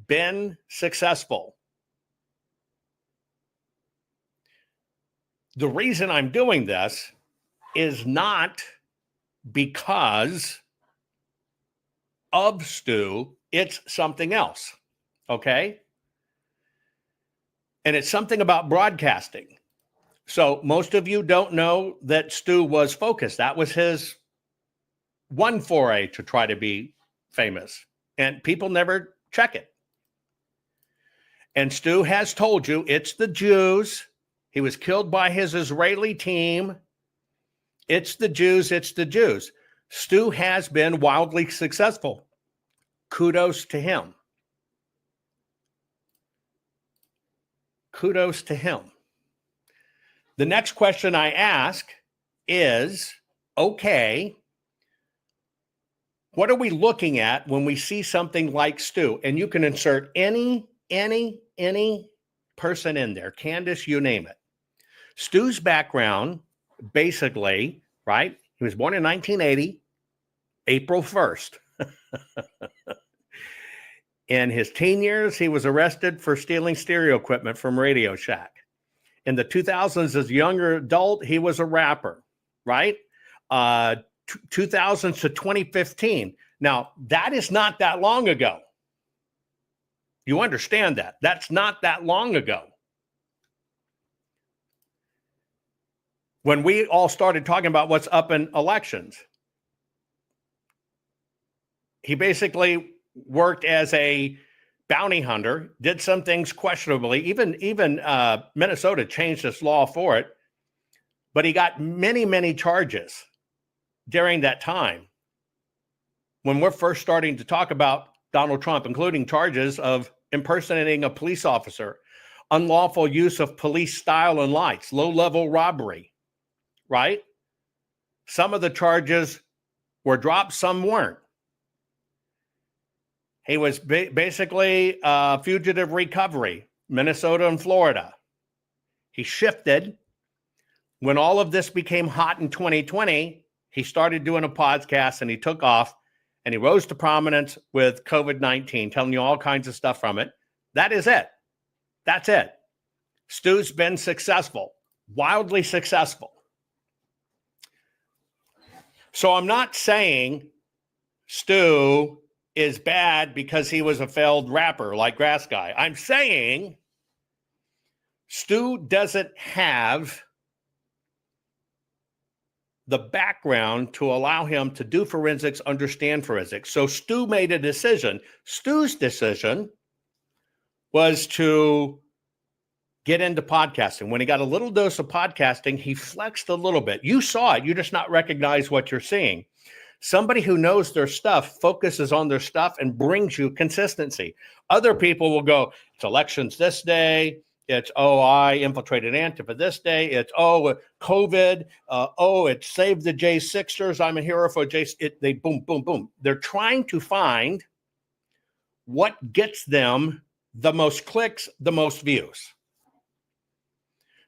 been successful. The reason I'm doing this is not because of Stu. It's something else. Okay? And it's something about broadcasting. So most of you don't know that Stu was focused. That was his one foray to try to be famous. And people never check it. And Stu has told you it's the Jews. He was killed by his Israeli team. It's the Jews. It's the Jews. Stu has been wildly successful. Kudos to him. Kudos to him. The next question I ask is, okay, what are we looking at when we see something like Stu? And you can insert any person in there. Candace, you name it. Stu's background, basically, right? He was born in 1980, April 1st. In his teen years, he was arrested for stealing stereo equipment from Radio Shack. In the 2000s, as a younger adult, he was a rapper, right? 2000s to 2015. Now, that is not that long ago. You understand that. That's not that long ago. When we all started talking about what's up in elections, he basically worked as a bounty hunter, did some things questionably. Even Minnesota changed its law for it, but he got many charges during that time. When we're first starting to talk about Donald Trump, including charges of impersonating a police officer, unlawful use of police style and lights, low-level robbery, right? Some of the charges were dropped, some weren't. He was basically fugitive recovery, Minnesota and Florida. He shifted. When all of this became hot in 2020, he started doing a podcast and he took off and he rose to prominence with COVID-19, telling you all kinds of stuff from it. That is it. That's it. Stu's been successful, wildly successful. So I'm not saying Stu is bad because he was a failed rapper like Grass Guy. I'm saying Stu doesn't have the background to allow him to do forensics, understand forensics. So Stu made a decision. Stu's decision was to get into podcasting. When he got a little dose of podcasting, he flexed a little bit. You saw it. You just not recognize what you're seeing. Somebody who knows their stuff focuses on their stuff and brings you consistency. Other people will go, it's elections this day. It's, I infiltrated Antifa this day. It's, COVID. It's save the J6ers. I'm a hero for they boom, boom, boom. They're trying to find what gets them the most clicks, the most views.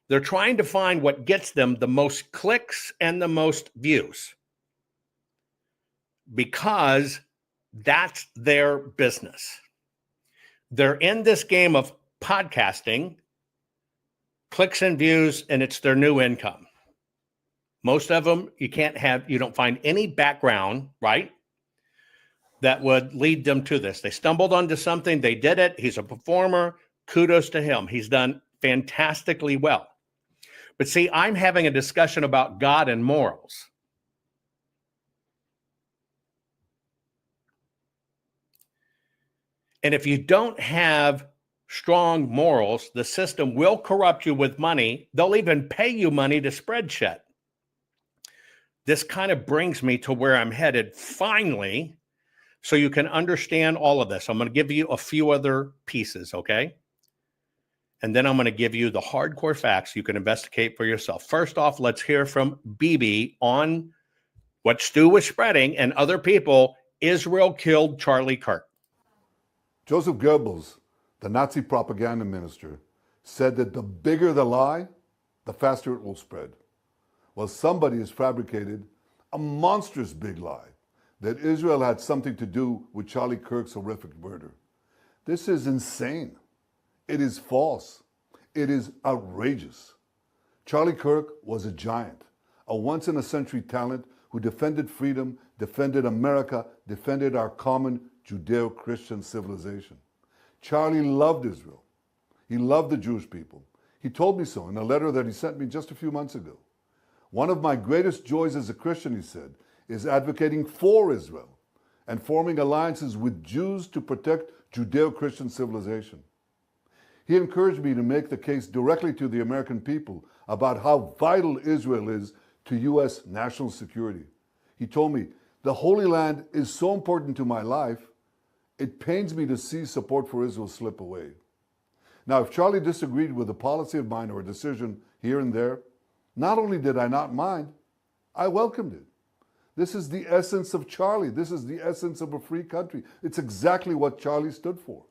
They're trying to find what gets them the most clicks and the most views, because that's their business. They're in this game of podcasting, clicks and views, and it's their new income. Most of them, you don't find any background, right, that would lead them to this. They stumbled onto something, they did it. He's a performer. Kudos to him. He's done fantastically well. But see, I'm having a discussion about God and morals. And if you don't have strong morals, the system will corrupt you with money. They'll even pay you money to spread shit. This kind of brings me to where I'm headed finally, so you can understand all of this. I'm going to give you a few other pieces, okay? And then I'm going to give you the hardcore facts you can investigate for yourself. First off, let's hear from Bibi on what Stu was spreading and other people. Israel killed Charlie Kirk. Joseph Goebbels, the Nazi propaganda minister, said that the bigger the lie, the faster it will spread. Well, somebody has fabricated a monstrous big lie that Israel had something to do with Charlie Kirk's horrific murder. This is insane. It is false. It is outrageous. Charlie Kirk was a giant, a once-in-a-century talent who defended freedom, defended America, defended our common Judeo-Christian civilization. Charlie loved Israel. He loved the Jewish people. He told me so in a letter that he sent me just a few months ago. One of my greatest joys as a Christian, he said, is advocating for Israel and forming alliances with Jews to protect Judeo-Christian civilization. He encouraged me to make the case directly to the American people about how vital Israel is to U.S. national security. He told me, the Holy Land is so important to my life, it pains me to see support for Israel slip away. Now, if Charlie disagreed with a policy of mine or a decision here and there, not only did I not mind, I welcomed it. This is the essence of Charlie. This is the essence of a free country. It's exactly what Charlie stood for.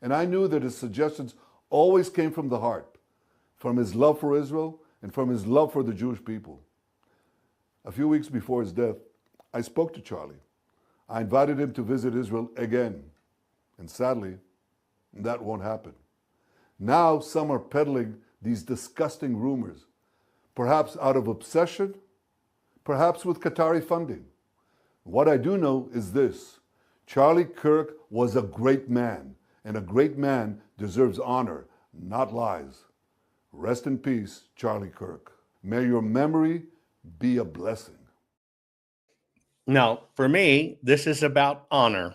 And I knew that his suggestions always came from the heart, from his love for Israel and from his love for the Jewish people. A few weeks before his death, I spoke to Charlie. I invited him to visit Israel again. And sadly, that won't happen. Now some are peddling these disgusting rumors, perhaps out of obsession, perhaps with Qatari funding. What I do know is this: Charlie Kirk was a great man, and a great man deserves honor, not lies. Rest in peace, Charlie Kirk. May your memory be a blessing. Now, for me, this is about honor.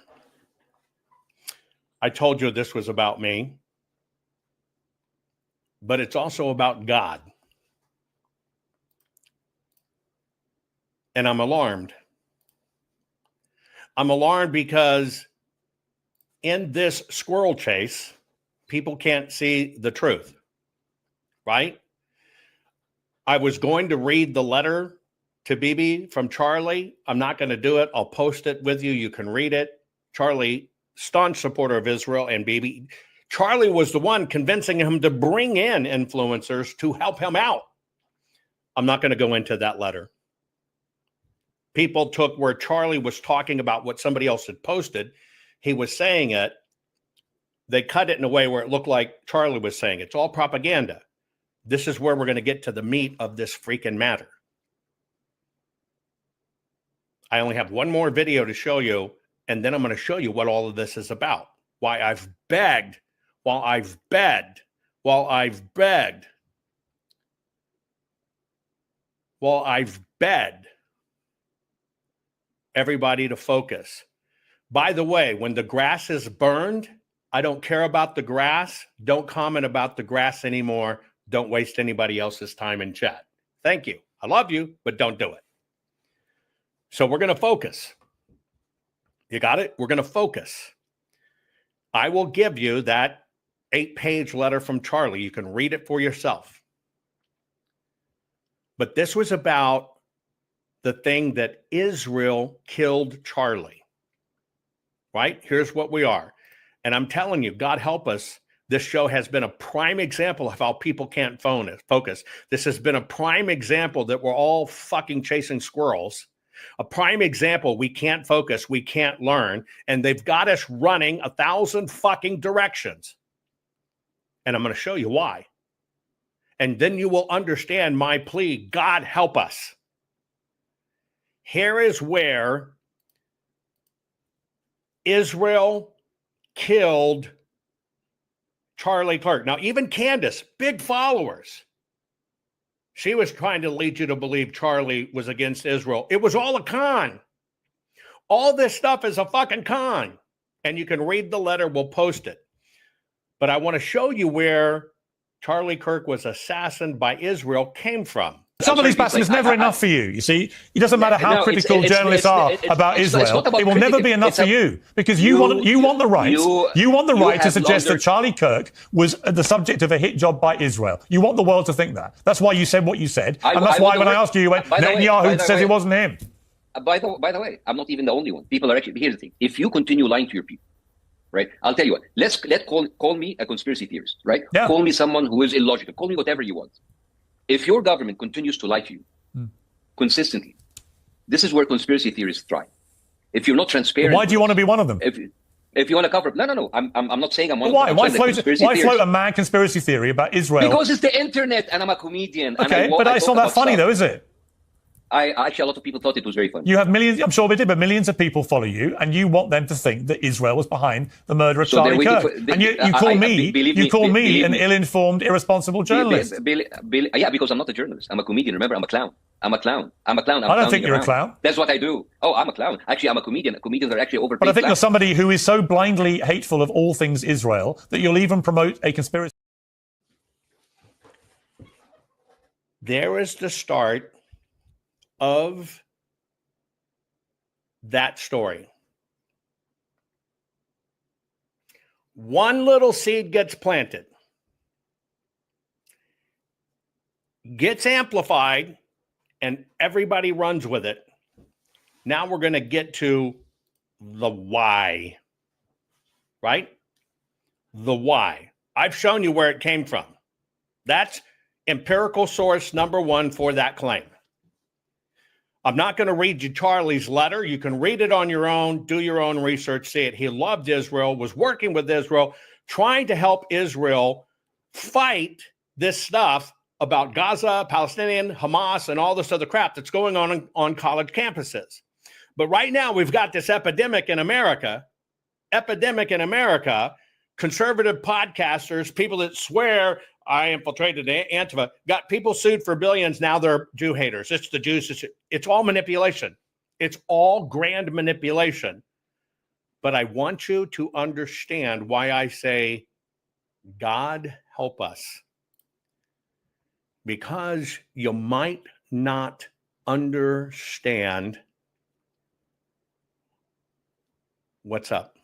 I told you this was about me, but it's also about God. And I'm alarmed. I'm alarmed because in this squirrel chase, people can't see the truth, right? I was going to read the letter to Bibi from Charlie. I'm not going to do it. I'll post it with you. You can read it. Charlie, staunch supporter of Israel and Bibi. Charlie was the one convincing him to bring in influencers to help him out. I'm not going to go into that letter. People took where Charlie was talking about what somebody else had posted. He was saying it. They cut it in a way where it looked like Charlie was saying it. It's all propaganda. This is where we're going to get to the meat of this freaking matter. I only have one more video to show you, and then I'm going to show you what all of this is about. Why I've begged, everybody to focus. By the way, when the grass is burned, I don't care about the grass. Don't comment about the grass anymore. Don't waste anybody else's time in chat. Thank you. I love you, but don't do it. So we're going to focus. You got it? We're going to focus. I will give you that 8-page letter from Charlie. You can read it for yourself. But this was about the thing that Israel killed Charlie. Right? Here's what we are. And I'm telling you, God help us. This show has been a prime example of how people can't focus. This has been a prime example that we're all fucking chasing squirrels. A prime example, we can't focus, we can't learn, and they've got us running 1,000 fucking directions. And I'm going to show you why. And then you will understand my plea. God help us. Here is where Israel killed Charlie Kirk. Now, even Candace, big followers, she was trying to lead you to believe Charlie was against Israel. It was all a con. All this stuff is a fucking con. And you can read the letter. We'll post it. But I want to show you where Charlie Kirk was assassinated by Israel came from. Some of these passages is never enough for you. You see, it doesn't matter how critical journalists are about Israel. It will never be enough for you because you want the right. You want the right to suggest that Charlie Kirk was the subject of a hit job by Israel. You want the world to think that. That's why you said what you said, and that's why when I asked you, you went, Netanyahu says it wasn't him. By the way, I'm not even the only one. People are actually. Here's the thing: if you continue lying to your people, right? I'll tell you what. Let's call me a conspiracy theorist, right? Yeah. Call me someone who is illogical. Call me whatever you want. If your government continues to lie to you consistently, this is where conspiracy theorists thrive. If you're not transparent, why do you want to be one of them? If you want to cover up, no. I'm not saying I'm one. Why? Why float a mad conspiracy theory about Israel? Because it's the internet, and I'm a comedian. Okay, but it's not that funny, though, is it? Actually, a lot of people thought it was very funny. You have millions, I'm sure we did, but millions of people follow you, and you want them to think that Israel was behind the murder of Charlie Kirk. And you call me an ill-informed, irresponsible journalist. Yeah, because I'm not a journalist. I'm a comedian. Remember, I'm a clown. I don't think you're a clown. That's what I do. Oh, I'm a clown. Actually, I'm a comedian. Comedians are actually overpaid. But I think you're somebody who is so blindly hateful of all things Israel that you'll even promote a conspiracy. There is the start of that story. One little seed gets planted, gets amplified, and everybody runs with it. Now we're going to get to the why, right? The why. I've shown you where it came from. That's empirical source number one for that claim. I'm not going to read you Charlie's letter. You can read it on your own, do your own research, see it. He loved Israel, was working with Israel, trying to help Israel fight this stuff about Gaza, Palestinian, Hamas, and all this other crap that's going on college campuses. But right now, we've got this epidemic in America, conservative podcasters, people that swear I infiltrated Antifa, got people sued for billions. Now they're Jew haters. It's the Jews. It's all manipulation. It's all grand manipulation. But I want you to understand why I say, God help us. Because you might not understand what's up.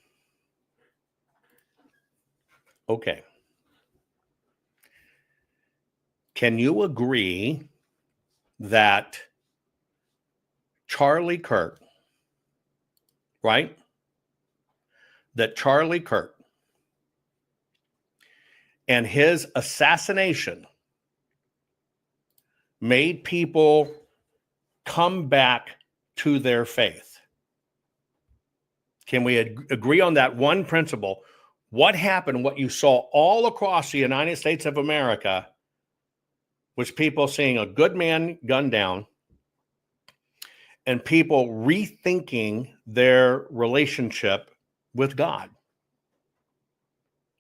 Okay. Can you agree that Charlie Kirk, right? That Charlie Kirk and his assassination made people come back to their faith? Can we agree on that one principle? What happened, what you saw all across the United States of America, was people seeing a good man gunned down and people rethinking their relationship with God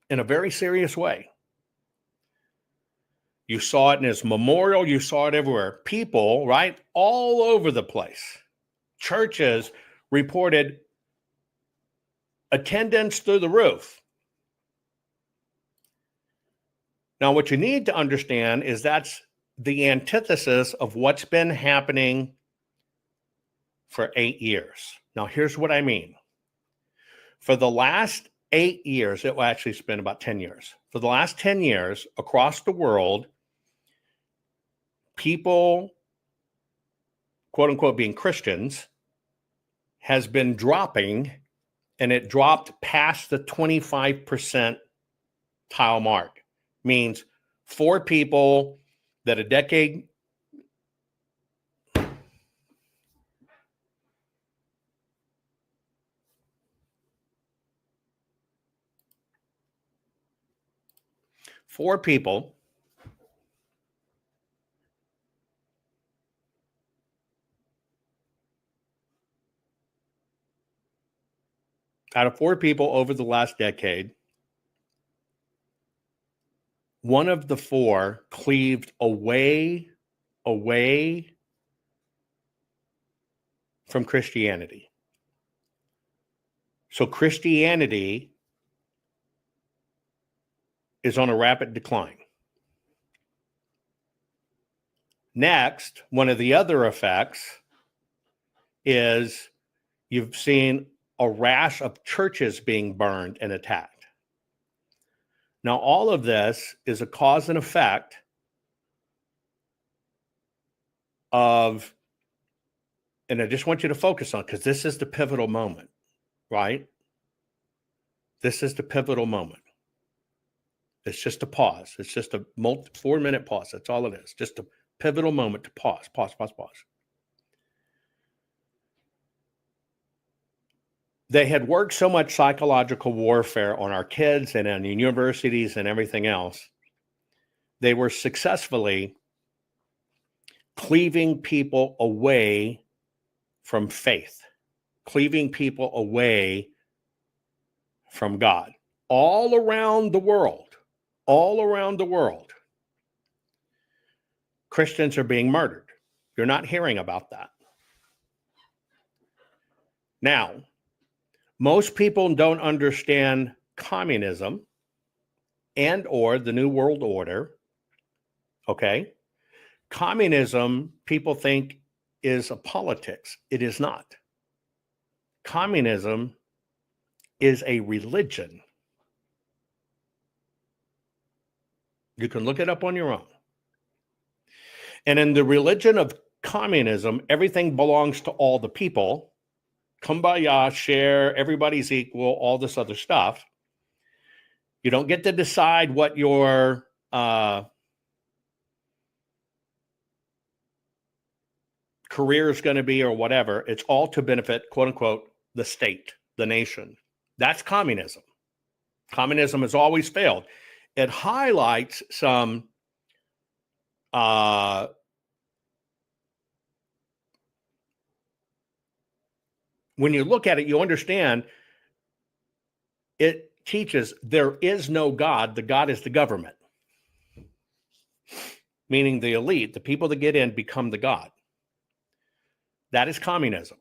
in a very serious way. You saw it in his memorial. You saw it everywhere. People, right, all over the place. Churches reported attendance through the roof. Now, what you need to understand is that's the antithesis of what's been happening for 8 years. Now, here's what I mean. For the last 8 years, it will actually spend about 10 years. For the last 10 years, across the world, people, quote unquote, being Christians, has been dropping, and it dropped past the 25% tile mark. Means 4 people that a decade people out of 4 people over the last decade, one of the 4 cleaved away from Christianity. So Christianity is on a rapid decline. Next, one of the other effects is you've seen a rash of churches being burned and attacked. Now, all of this is a cause and effect of, and I just want you to focus on, because this is the pivotal moment, right? This is the pivotal moment. It's just a pause. It's just a 4-minute pause. That's all it is. Just a pivotal moment to pause. They had worked so much psychological warfare on our kids and on universities and everything else. They were successfully cleaving people away from faith, cleaving people away from God. All around the world, Christians are being murdered. You're not hearing about that. Now, most people don't understand communism and or the New World Order, okay? Communism, people think, is a politics. It is not. Communism is a religion. You can look it up on your own. And in the religion of communism, everything belongs to all the people. Kumbaya, share, everybody's equal, all this other stuff. You don't get to decide what your career is going to be or whatever. It's all to benefit, quote unquote, the state, the nation. That's communism. Communism has always failed. It highlights some when you look at it, you understand it teaches there is no God. The God is the government, meaning the elite, the people that get in, become the God. That is communism.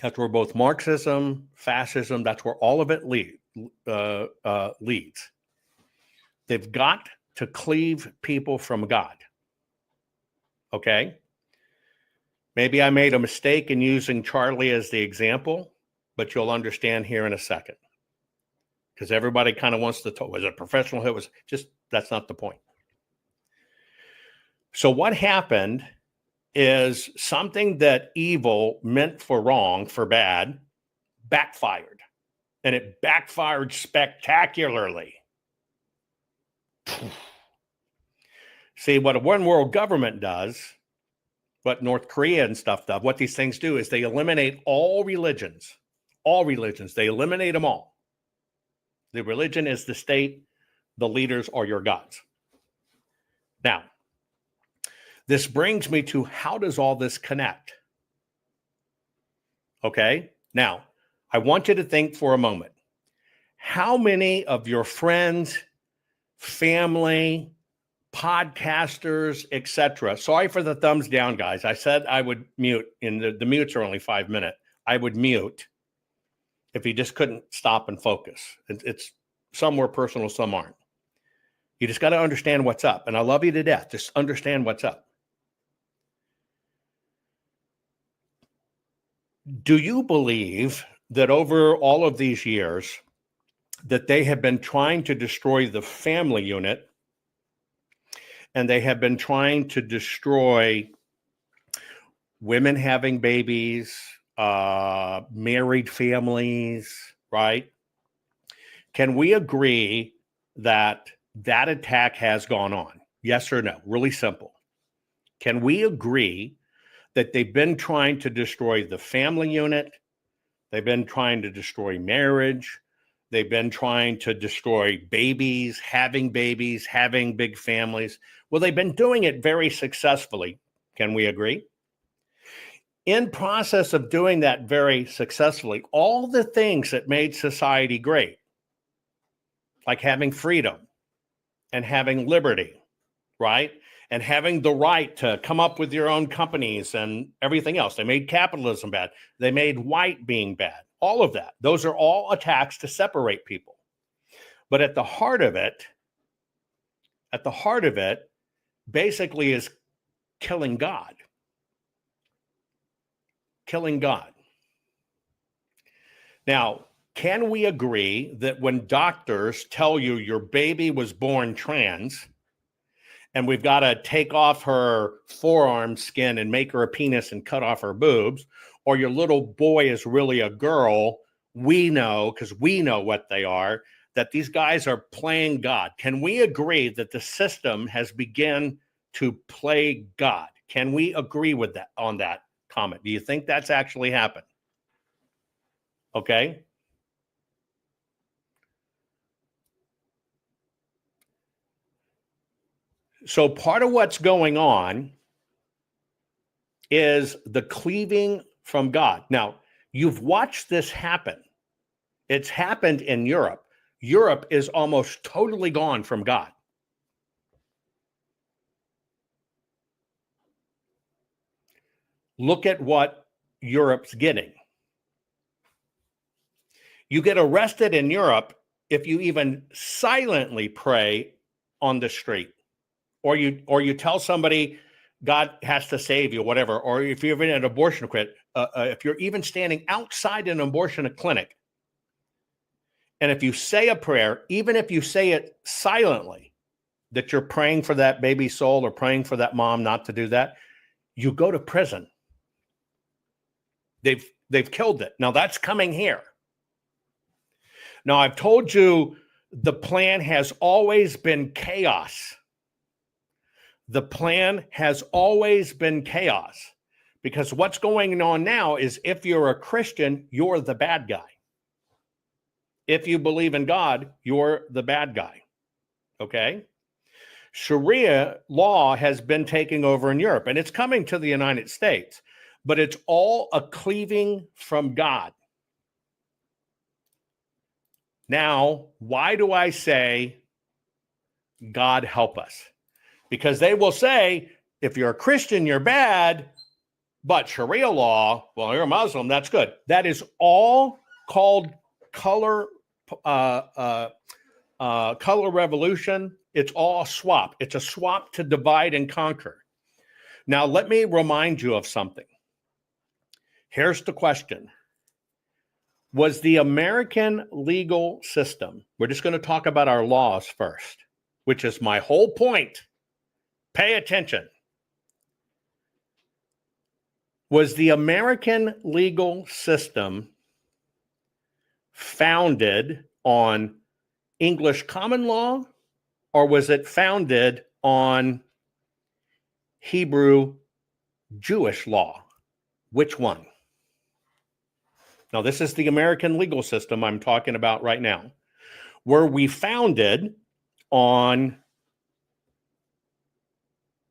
That's where both Marxism, fascism, that's where all of it leads. They've got to cleave people from God. Okay? Maybe I made a mistake in using Charlie as the example, but you'll understand here in a second. Because everybody kind of wants to talk. Was it professional? It was just, that's not the point. So what happened is something that evil meant for wrong, for bad, backfired. And it backfired spectacularly. See, what a one world government does, what North Korea and stuff does, what these things do is they eliminate all religions. All religions. They eliminate them all. The religion is the state. The leaders are your gods. Now, this brings me to how does all this connect? Okay, now I want you to think for a moment. How many of your friends, family, podcasters, etc. Sorry for the thumbs down, guys. I said I would mute, and the mutes are only 5 minutes. I would mute if you just couldn't stop and focus. It's some were personal, some aren't. You just got to understand what's up. And I love you to death. Just understand what's up. Do you believe that over all of these years that they have been trying to destroy the family unit and they have been trying to destroy women having babies, married families, right? Can we agree that that attack has gone on? Yes or no? Really simple. Can we agree that they've been trying to destroy the family unit? They've been trying to destroy marriage. They've been trying to destroy babies, having big families. Well, they've been doing it very successfully. Can we agree? In process of doing that very successfully, all the things that made society great, like having freedom and having liberty, right? And having the right to come up with your own companies and everything else. They made capitalism bad. They made white being bad. All of that. Those are all attacks to separate people. But at the heart of it, basically is killing God. Killing God. Now, can we agree that when doctors tell you your baby was born trans and we've got to take off her forearm skin and make her a penis and cut off her boobs, or your little boy is really a girl, we know, because we know what they are, that these guys are playing God? Can we agree that the system has begun to play God? Can we agree with that on that comment? Do you think that's actually happened? Okay. So part of what's going on is the cleaving from God. Now, you've watched this happen. It's happened in Europe. Europe is almost totally gone from God. Look at what Europe's getting. You get arrested in Europe if you even silently pray on the street, or you tell somebody God has to save you, whatever, or if you're in an abortion clinic, if you're even standing outside an abortion clinic, and if you say a prayer, even if you say it silently, that you're praying for that baby's soul or praying for that mom not to do that, you go to prison. They've killed it. Now that's coming here. Now I've told you the plan has always been chaos. The plan has always been chaos, because what's going on now is if you're a Christian, you're the bad guy. If you believe in God, you're the bad guy. Okay? Sharia law has been taking over in Europe, and it's coming to the United States, but it's all a cleaving from God. Now, why do I say God help us? Because they will say, if you're a Christian, you're bad, but Sharia law, well, you're a Muslim, that's good. That is all called color revolution. It's all a swap. It's a swap to divide and conquer. Now, let me remind you of something. Here's the question. Was the American legal system, we're just going to talk about our laws first, which is my whole point. Pay attention. Was the American legal system founded on English common law, or was it founded on Hebrew Jewish law? Which one? Now, this is the American legal system I'm talking about right now. Were we founded on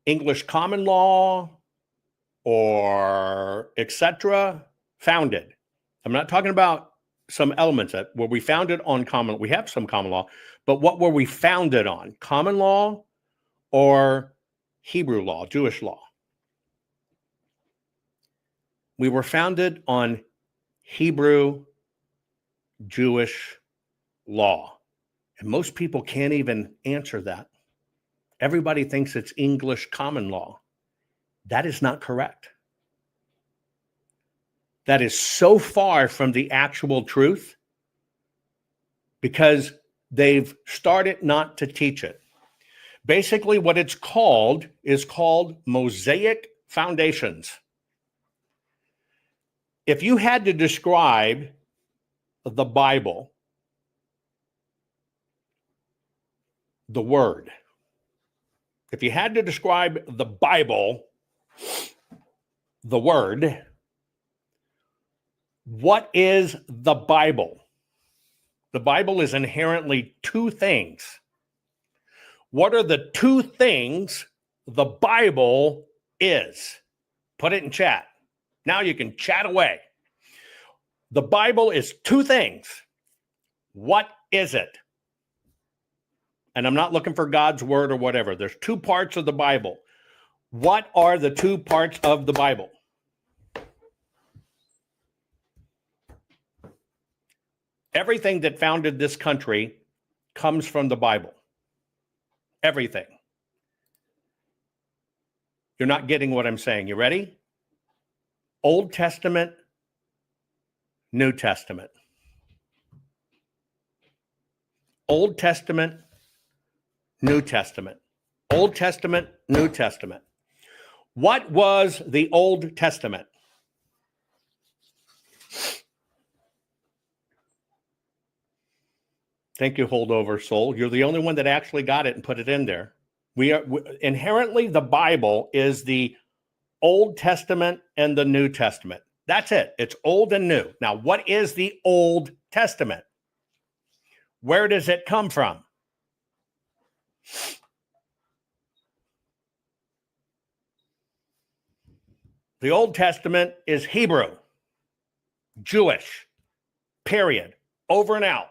English common law or etc.? Founded. I'm not talking about some elements that were we founded on common. We have some common law, but what were we founded on? Common law or Hebrew law, Jewish law? We were founded on Hebrew Jewish law. And most people can't even answer that. Everybody thinks it's English common law. That is not correct. That is so far from the actual truth because they've started not to teach it. Basically, what it's called is called Mosaic Foundations. If you had to describe the Bible, the Word, if you had to describe the Bible, the Word, what is the Bible? The Bible is inherently two things. What are the two things the Bible is? Put it in chat. Now you can chat away. The Bible is two things. What is it? And I'm not looking for God's word or whatever. There's two parts of the Bible. What are the two parts of the Bible? Everything that founded this country comes from the Bible. Everything. You're not getting what I'm saying. You ready? Old Testament, New Testament. Old Testament, New Testament. Old Testament, New Testament. What was the Old Testament? Thank you, holdover soul. You're the only one that actually got it and put it in there. Inherently, the Bible is the Old Testament and the New Testament. That's it. It's old and new. Now, what is the Old Testament? Where does it come from? The Old Testament is Hebrew, Jewish, period, over and out.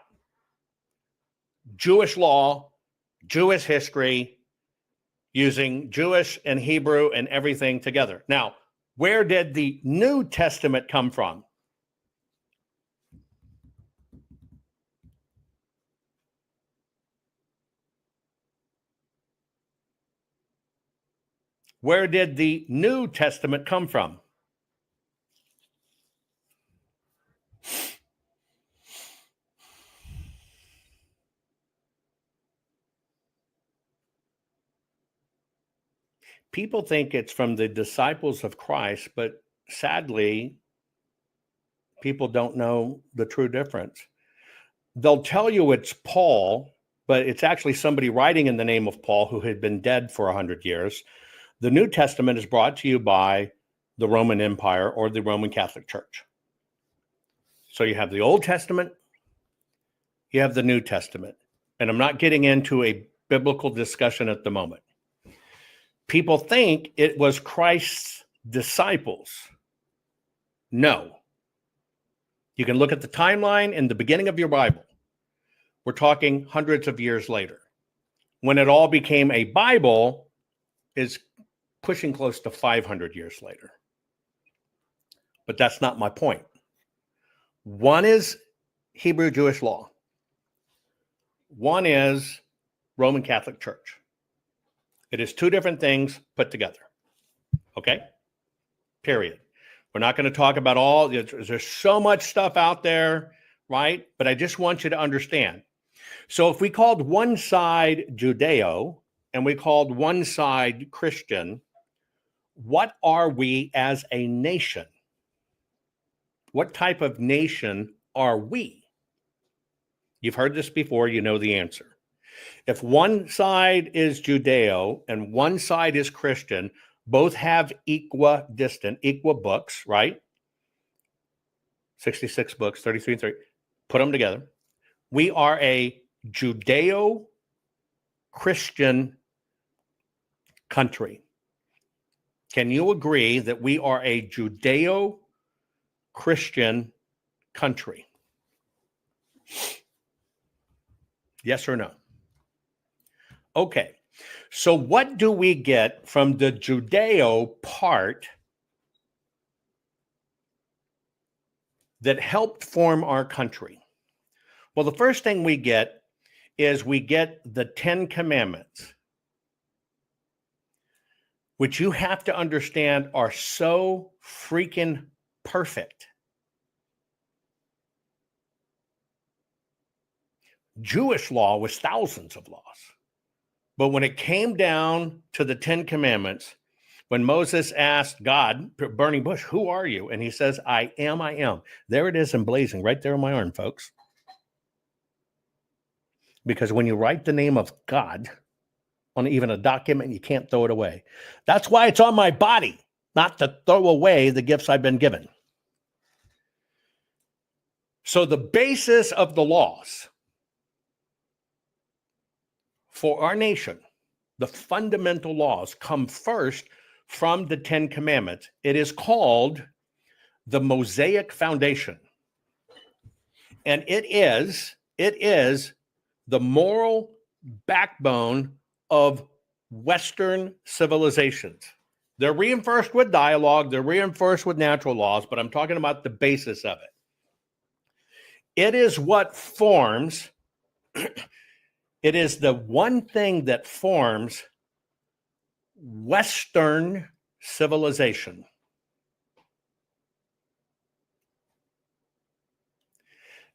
Jewish law, Jewish history, using Jewish and Hebrew and everything together. Now, where did the New Testament come from? Where did the New Testament come from? People think it's from the disciples of Christ, but sadly, people don't know the true difference. They'll tell you it's Paul, but it's actually somebody writing in the name of Paul who had been dead for 100 years. The New Testament is brought to you by the Roman Empire or the Roman Catholic Church. So you have the Old Testament, you have the New Testament. And I'm not getting into a biblical discussion at the moment. People think it was Christ's disciples. No. You can look at the timeline in the beginning of your Bible. We're talking hundreds of years later. When it all became a Bible is pushing close to 500 years later. But that's not my point. One is Hebrew Jewish law. One is Roman Catholic Church. It is two different things put together. Okay? Period. We're not going to talk about all, there's so much stuff out there, right? But I just want you to understand. So if we called one side Judeo and we called one side Christian, what are we as a nation? What type of nation are we? You've heard this before, you know the answer. If one side is Judeo and one side is Christian, both have equal books, right? 66 books, 33 and 3. Put them together. We are a Judeo-Christian country. Can you agree that we are a Judeo-Christian country? Yes or no? Okay. So what do we get from the Judeo part that helped form our country? Well, the first thing we get is we get the 10 Commandments, which you have to understand are so freaking perfect. Jewish law was thousands of laws. But when it came down to the 10 Commandments, when Moses asked God, burning bush, who are you? And he says, I am, I am. There it is emblazoned right there on my arm, folks. Because when you write the name of God on even a document, you can't throw it away. That's why it's on my body, not to throw away the gifts I've been given. So the basis of the laws for our nation, the fundamental laws, come first from the 10 Commandments. It is called the Mosaic Foundation. And it is the moral backbone of Western civilizations. They're reinforced with dialogue, they're reinforced with natural laws, but I'm talking about the basis of it. It is what forms, it is the one thing that forms Western civilization.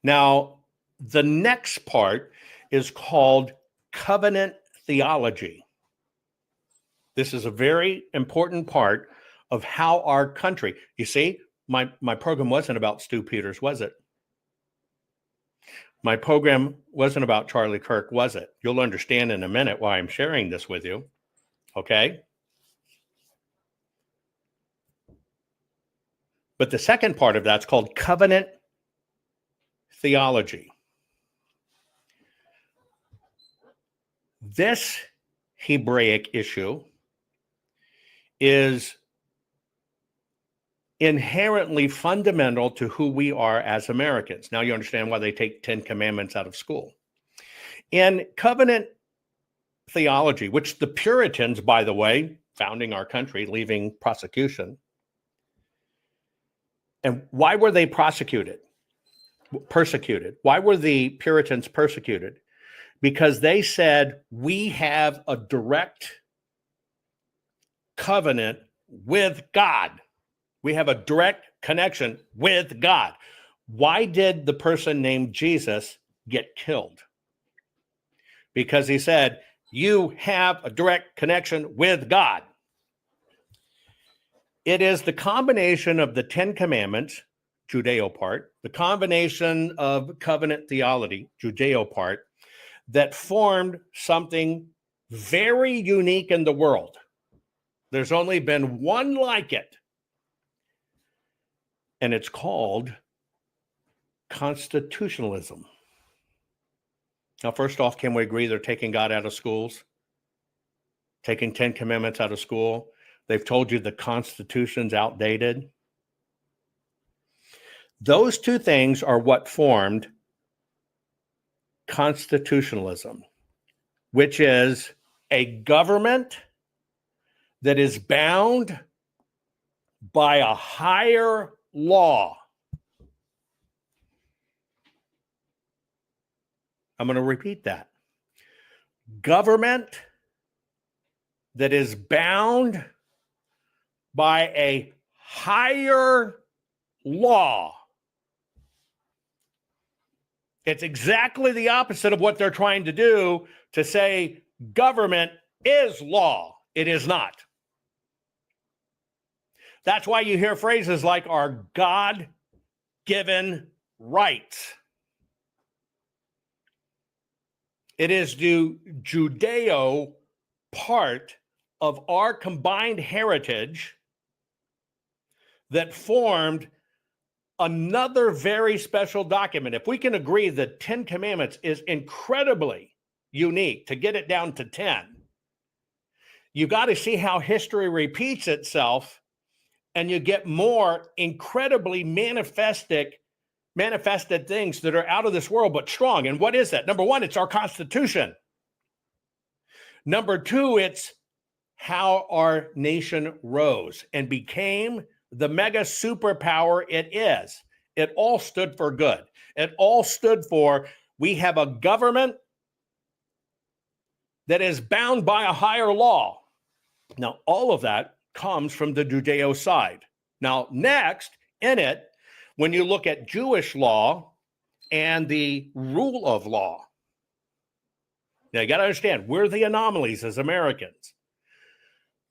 Now, the next part is called covenant theology. This is a very important part of how our country, you see, my program wasn't about Stu Peters, was it? My program wasn't about Charlie Kirk, was it? You'll understand in a minute why I'm sharing this with you, okay? But the second part of that's called covenant theology. This Hebraic issue is inherently fundamental to who we are as Americans. Now you understand why they take 10 Commandments out of school. In covenant theology, which the Puritans, by the way, founding our country, leaving prosecution. And why were they persecuted? Why were the Puritans persecuted? Because they said, we have a direct covenant with God. We have a direct connection with God. Why did the person named Jesus get killed? Because he said, you have a direct connection with God. It is the combination of the 10 Commandments, Judeo part, the combination of covenant theology, Judeo part, that formed something very unique in the world. There's only been one like it. And it's called constitutionalism. Now, first off, can we agree they're taking God out of schools? Taking 10 Commandments out of school? They've told you the Constitution's outdated. Those two things are what formed constitutionalism, which is a government that is bound by a higher law. I'm going to repeat that. Government that is bound by a higher law. It's exactly the opposite of what they're trying to do, to say government is law. It is not. That's why you hear phrases like our God-given rights. It is the Judeo part of our combined heritage that formed another very special document. If we can agree that 10 Commandments is incredibly unique, to get it down to 10, you got to see how history repeats itself, and you get more incredibly manifested things that are out of this world but strong. And what is that? Number one, it's our Constitution. Number two, it's how our nation rose and became the mega superpower it is. It all stood for good. It all stood for, we have a government that is bound by a higher law. Now, all of that comes from the Judeo side. Now, next, in it, when you look at Jewish law and the rule of law, now you got to understand, we're the anomalies as Americans.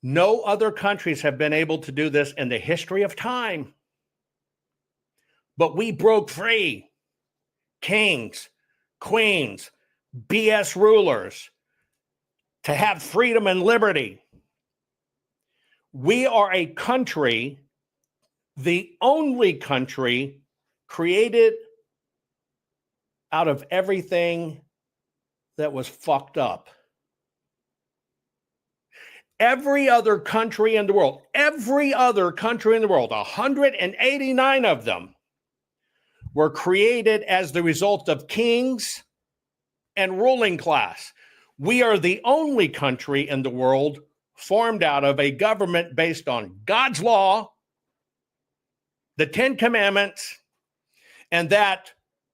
No other countries have been able to do this in the history of time. But we broke free. Kings, queens, BS rulers, to have freedom and liberty. We are a country, the only country created out of everything that was fucked up. Every other country in the world, 189 of them, were created as the result of kings and ruling class. We are the only country in the world formed out of a government based on God's law, the 10 Commandments, and that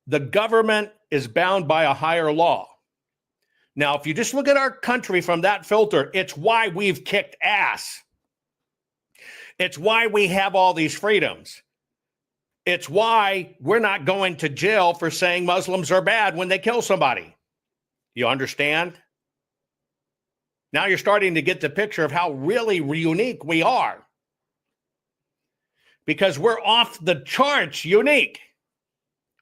the government is bound by a higher law. Now, if you just look at our country from that filter, it's why we've kicked ass. It's why we have all these freedoms. It's why we're not going to jail for saying Muslims are bad when they kill somebody. You understand? Now you're starting to get the picture of how really unique we are. Because we're off the charts unique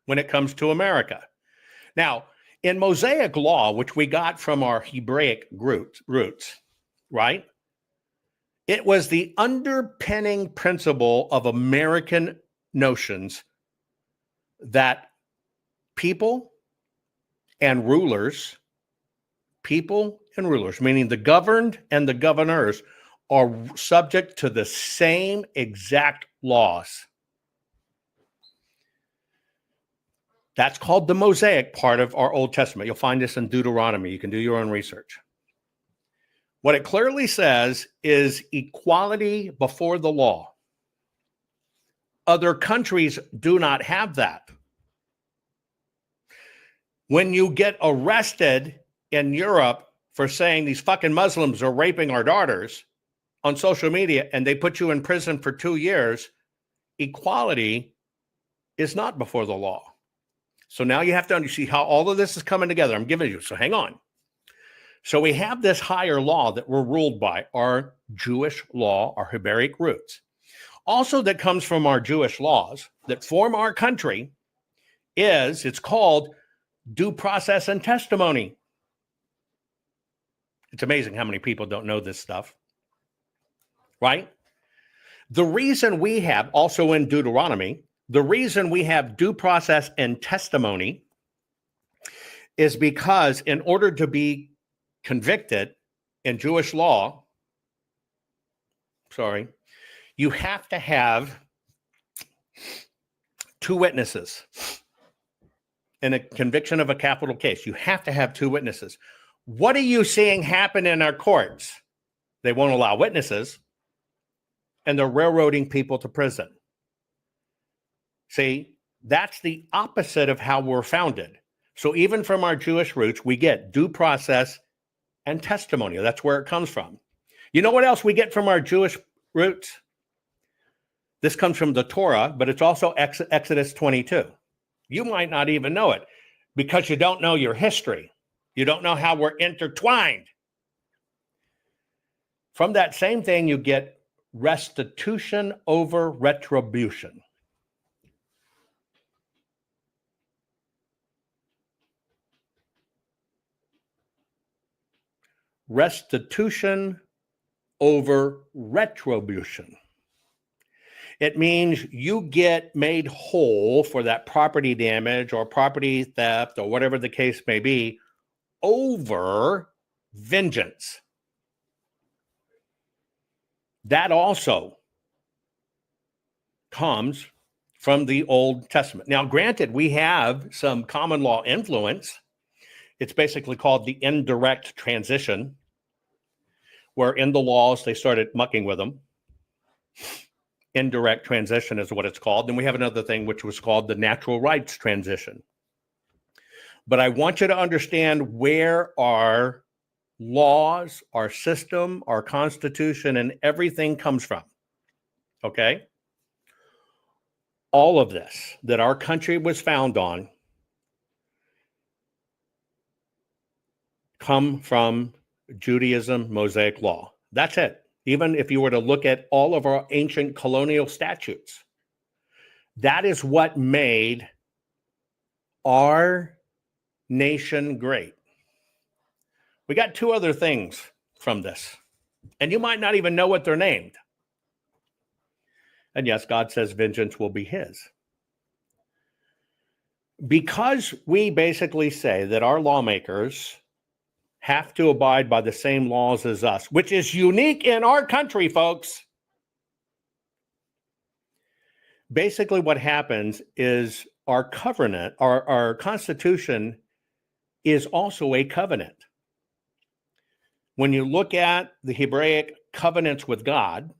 when it comes to America. Now, in Mosaic law, which we got from our Hebraic roots, right? It was the underpinning principle of American notions that people and rulers, meaning the governed and the governors, are subject to the same exact laws. That's called the Mosaic part of our Old Testament. You'll find this in Deuteronomy. You can do your own research. What it clearly says is equality before the law. Other countries do not have that. When you get arrested in Europe for saying these fucking Muslims are raping our daughters on social media and they put you in prison for 2 years, equality is not before the law. So now you have to see how all of this is coming together. I'm giving you, so hang on. So we have this higher law that we're ruled by, our Jewish law, our Hebraic roots. Also that comes from our Jewish laws that form our country it's called due process and testimony. It's amazing how many people don't know this stuff, right? The reason we have, also in Deuteronomy, the reason we have due process and testimony is because in order to be convicted in Jewish law, you have to have 2 witnesses. In a conviction of a capital case, you have to have 2 witnesses. What are you seeing happen in our courts? They won't allow witnesses, and they're railroading people to prison. See, that's the opposite of how we're founded. So even from our Jewish roots, we get due process and testimony. That's where it comes from. You know what else we get from our Jewish roots? This comes from the Torah, but it's also Exodus 22. You might not even know it because you don't know your history. You don't know how we're intertwined. From that same thing, you get restitution over retribution. Restitution over retribution. It means you get made whole for that property damage or property theft or whatever the case may be over vengeance. That also comes from the Old Testament. Now, granted, we have some common law influence. It's basically called the indirect transition, where in the laws, they started mucking with them. Indirect transition is what it's called. Then we have another thing, which was called the natural rights transition. But I want you to understand where our laws, our system, our constitution, and everything comes from. Okay? All of this that our country was found on come from Judaism, Mosaic law. That's it. Even if you were to look at all of our ancient colonial statutes, that is what made our nation great. We got 2 other things from this, and you might not even know what they're named. And yes, God says vengeance will be his. Because we basically say that our lawmakers have to abide by the same laws as us, which is unique in our country, folks. Basically, what happens is our covenant, our Constitution is also a covenant. When you look at the Hebraic covenants with God,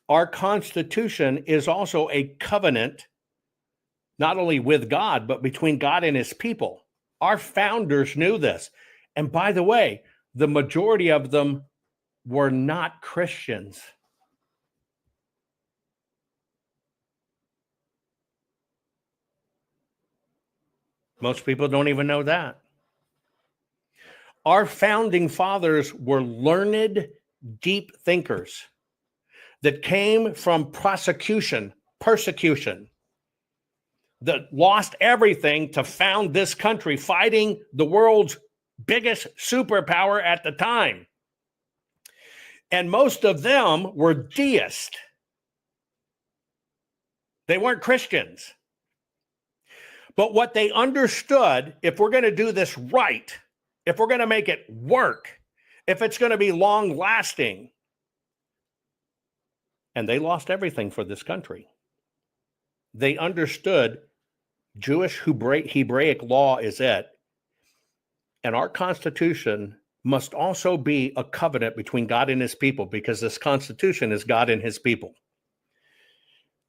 our Constitution is also a covenant not only with God, but between God and his people. Our founders knew this. And by the way, the majority of them were not Christians. Most people don't even know that. Our founding fathers were learned, deep thinkers that came from persecution, that lost everything to found this country, fighting the world's biggest superpower at the time. And most of them were deists. They weren't Christians. But what they understood, if we're going to do this right, if we're going to make it work, if it's going to be long lasting, and they lost everything for this country. They understood Jewish Hebraic law is it, and our Constitution must also be a covenant between God and his people, because this Constitution is God and his people.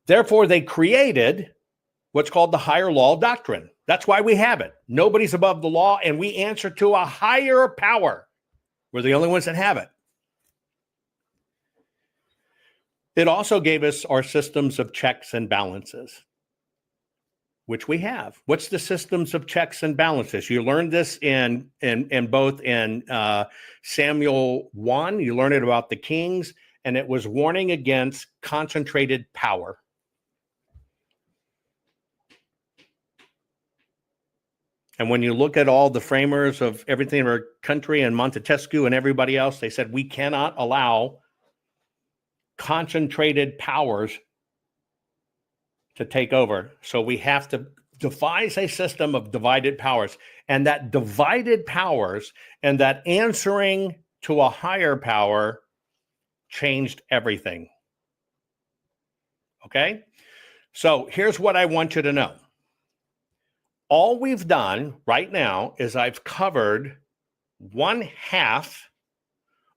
Therefore, they created what's called the higher law doctrine. That's why we have it. Nobody's above the law, and we answer to a higher power. We're the only ones that have it. It also gave us our systems of checks and balances, which we have. What's the systems of checks and balances? You learned this in both Samuel 1. You learn it about the kings, and it was warning against concentrated power. And when you look at all the framers of everything in our country and Montesquieu and everybody else, they said we cannot allow concentrated powers to take over. So we have to devise a system of divided powers. And that divided powers and that answering to a higher power changed everything. Okay? So here's what I want you to know. All we've done right now is I've covered 1/2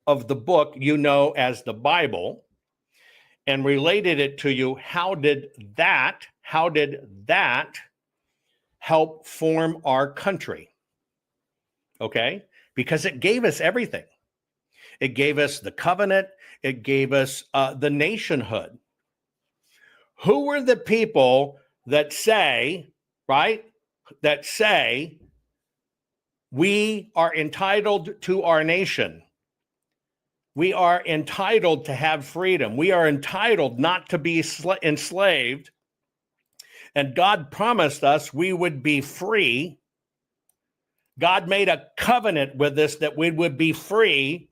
of the book you know as the Bible and related it to you. How did that help form our country? Okay? Because it gave us everything. It gave us the covenant. It gave us the nationhood. Who were the people that say, right? That say we are entitled to our nation. We are entitled to have freedom. We are entitled not to be enslaved. And God promised us we would be free. God made a covenant with us that we would be free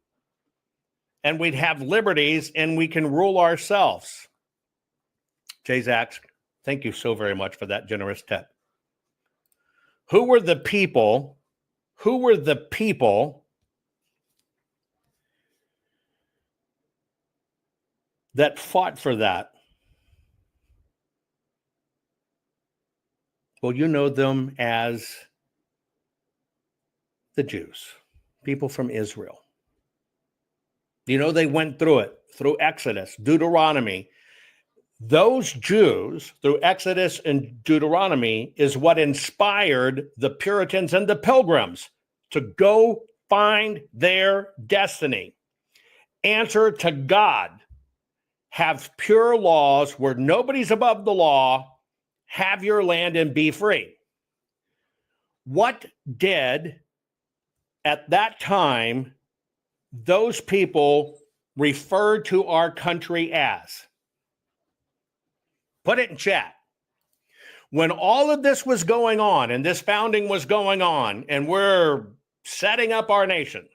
and we'd have liberties and we can rule ourselves. Jay Zach, thank you so very much for that generous tip. Who were the people that fought for that? Well, you know them as the Jews, people from Israel. You know, they went through it, through Exodus, Deuteronomy. Those Jews, through Exodus and Deuteronomy, is what inspired the Puritans and the Pilgrims to go find their destiny. Answer to God. Have pure laws where nobody's above the law. Have your land and be free. What did, at that time, those people refer to our country as? Put it in chat. When all of this was going on and this founding was going on and we're setting up our nation,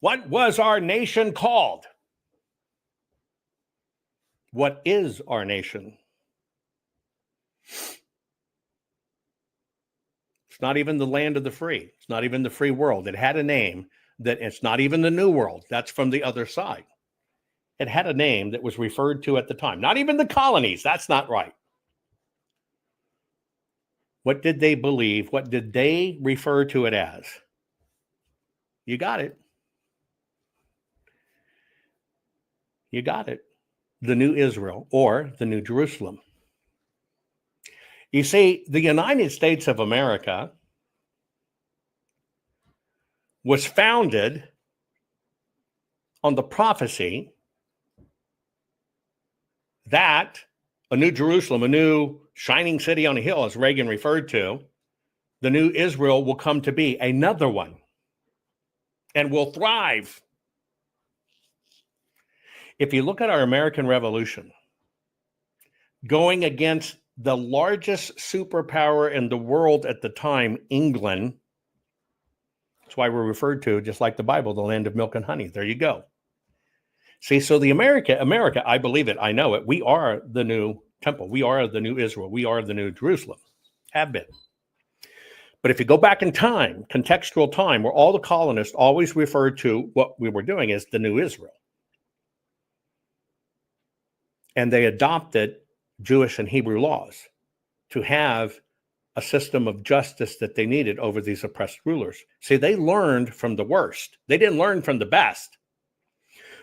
what was our nation called? What is our nation? It's not even the land of the free. It's not even the free world. It had a name that it's not even the new world. That's from the other side. It had a name that was referred to at the time. Not even the colonies. That's not right. What did they believe? What did they refer to it as? You got it. You got it. The New Israel or the New Jerusalem. You see, the United States of America was founded on the prophecy that a new Jerusalem, a new shining city on a hill, as Reagan referred to, the new Israel will come to be, another one, and will thrive. If you look at our American Revolution, going against the largest superpower in the world at the time, England, that's why we're referred to, just like the Bible, the land of milk and honey. There you go. See, so the America, I believe it, I know it. We are the new temple. We are the new Israel. We are the new Jerusalem. Have been. But if you go back in time, contextual time, where all the colonists always referred to what we were doing as the new Israel. And they adopted Jewish and Hebrew laws to have a system of justice that they needed over these oppressed rulers. See, they learned from the worst. They didn't learn from the best.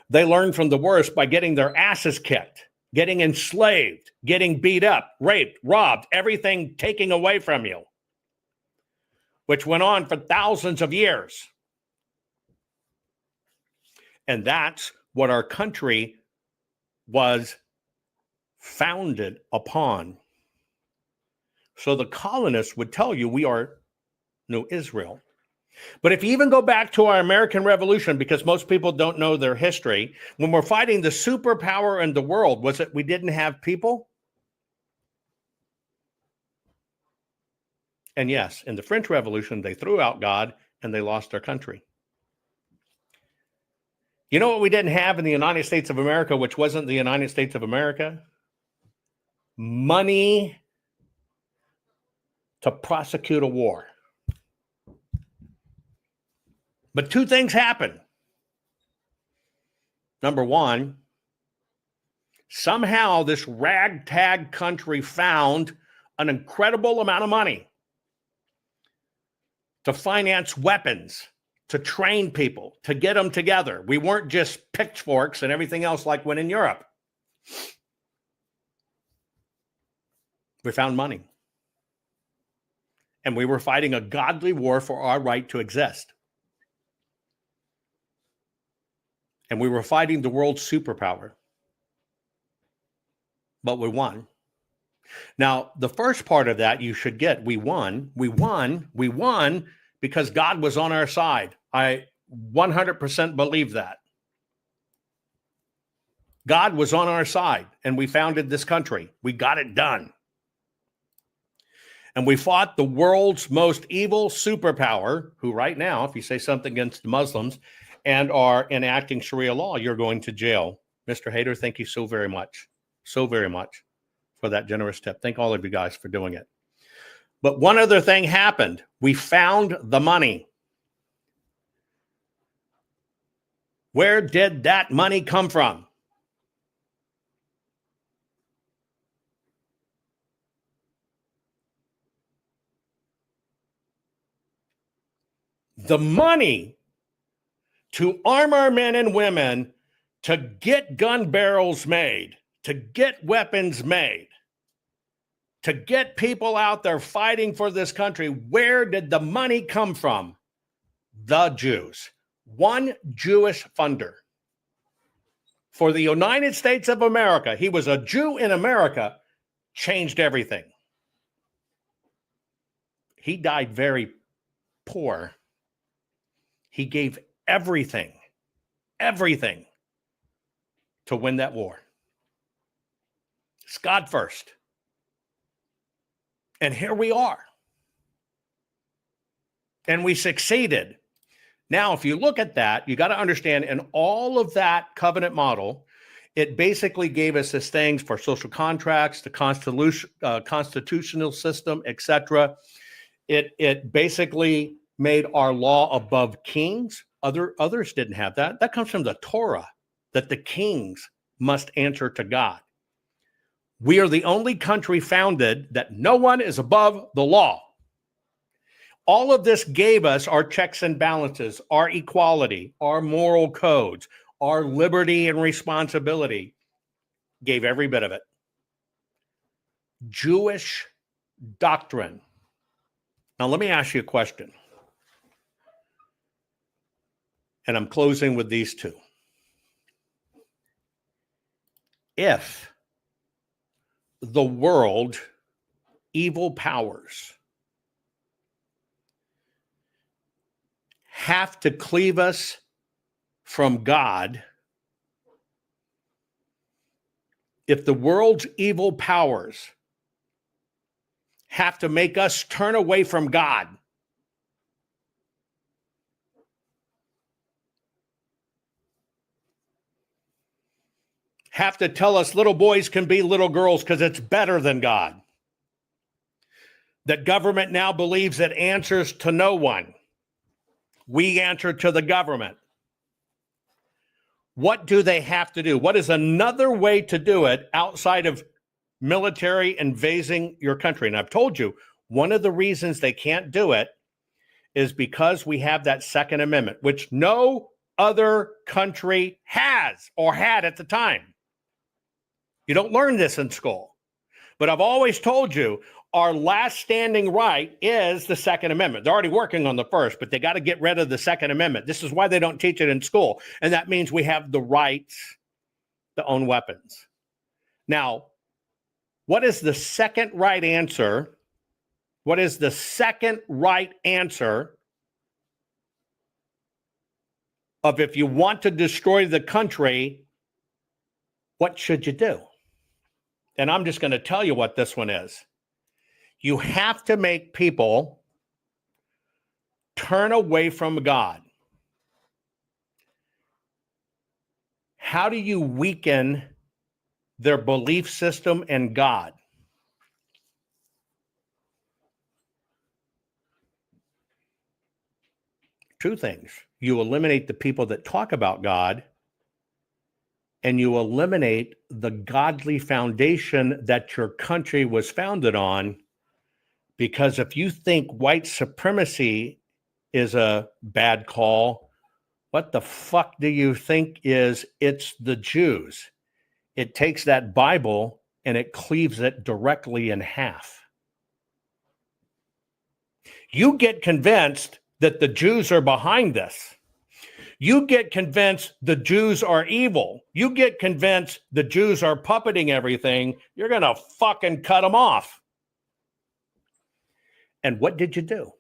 They learned from the worst by getting their asses kicked, getting enslaved, getting beat up, raped, robbed, everything taken away from you, which went on for thousands of years. And that's what our country was founded upon. So the colonists would tell you we are New Israel. But if you even go back to our American Revolution, because most people don't know their history, when we're fighting the superpower in the world, was it we didn't have people? And yes, in the French Revolution, they threw out God and they lost their country. You know what we didn't have in the United States of America, which wasn't the United States of America? Money to prosecute a war. But two things happened. Number one, somehow this ragtag country found an incredible amount of money to finance weapons, to train people, to get them together. We weren't just pitchforks and everything else like when in Europe. We found money. And we were fighting a godly war for our right to exist. And we were fighting the world's superpower. But we won. Now, the first part of that you should get, we won because God was on our side. I 100% believe that. God was on our side, and we founded this country. We got it done. And we fought the world's most evil superpower, who right now, if you say something against the Muslims and are enacting Sharia law, you're going to jail. Mr. Hader, thank you so very much for that generous tip. Thank all of you guys for doing it. But one other thing happened. We found the money. Where did that money come from? The money to arm our men and women, to get gun barrels made, to get weapons made, to get people out there fighting for this country. Where did the money come from? The Jews. One Jewish funder for the United States of America. He was a Jew in America, changed everything. He died very poor. He gave everything to win that war. It's God first. And here we are. And we succeeded. Now, if you look at that, you got to understand, in all of that covenant model, it basically gave us these things for social contracts, the constitutional system, etc. It basically made our law above kings. Others didn't have that. That comes from the Torah, that the kings must answer to God. We are the only country founded that no one is above the law. All of this gave us our checks and balances, our equality, our moral codes, our liberty and responsibility. Gave every bit of it. Jewish doctrine. Now, let me ask you a question. And I'm closing with these two. If the world, evil powers, have to cleave us from God, if the world's evil powers have to make us turn away from God, have to tell us little boys can be little girls because it's better than God, that government now believes it answers to no one. We answer to the government. What do they have to do? What is another way to do it outside of military invading your country? And I've told you, one of the reasons they can't do it is because we have that Second Amendment, which no other country has or had at the time. You don't learn this in school. But I've always told you, our last standing right is the Second Amendment. They're already working on the first, but they got to get rid of the Second Amendment. This is why they don't teach it in school. And that means we have the rights to own weapons. Now, what is the second right answer? What is the second right answer of if you want to destroy the country, what should you do? And I'm just going to tell you what this one is. You have to make people turn away from God. How do you weaken their belief system in God? Two things. You eliminate the people that talk about God, and you eliminate the godly foundation that your country was founded on. Because if you think white supremacy is a bad call, what the fuck do you think is it's the Jews? It takes that Bible and it cleaves it directly in half. You get convinced that the Jews are behind this. You get convinced the Jews are evil. You get convinced the Jews are puppeting everything. You're going to fucking cut them off. And what did you do?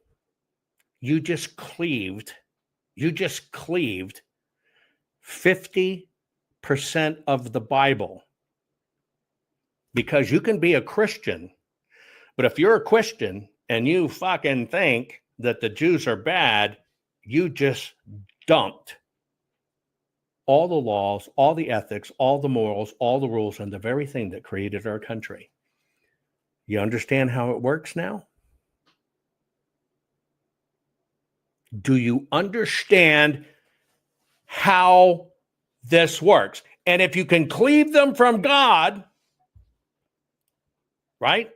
You just cleaved 50% of the Bible. Because you can be a Christian, but if you're a Christian and you fucking think that the Jews are bad, you just dumped all the laws, all the ethics, all the morals, all the rules, and the very thing that created our country. You understand how it works now? Do you understand how this works? And if you can cleave them from God, right?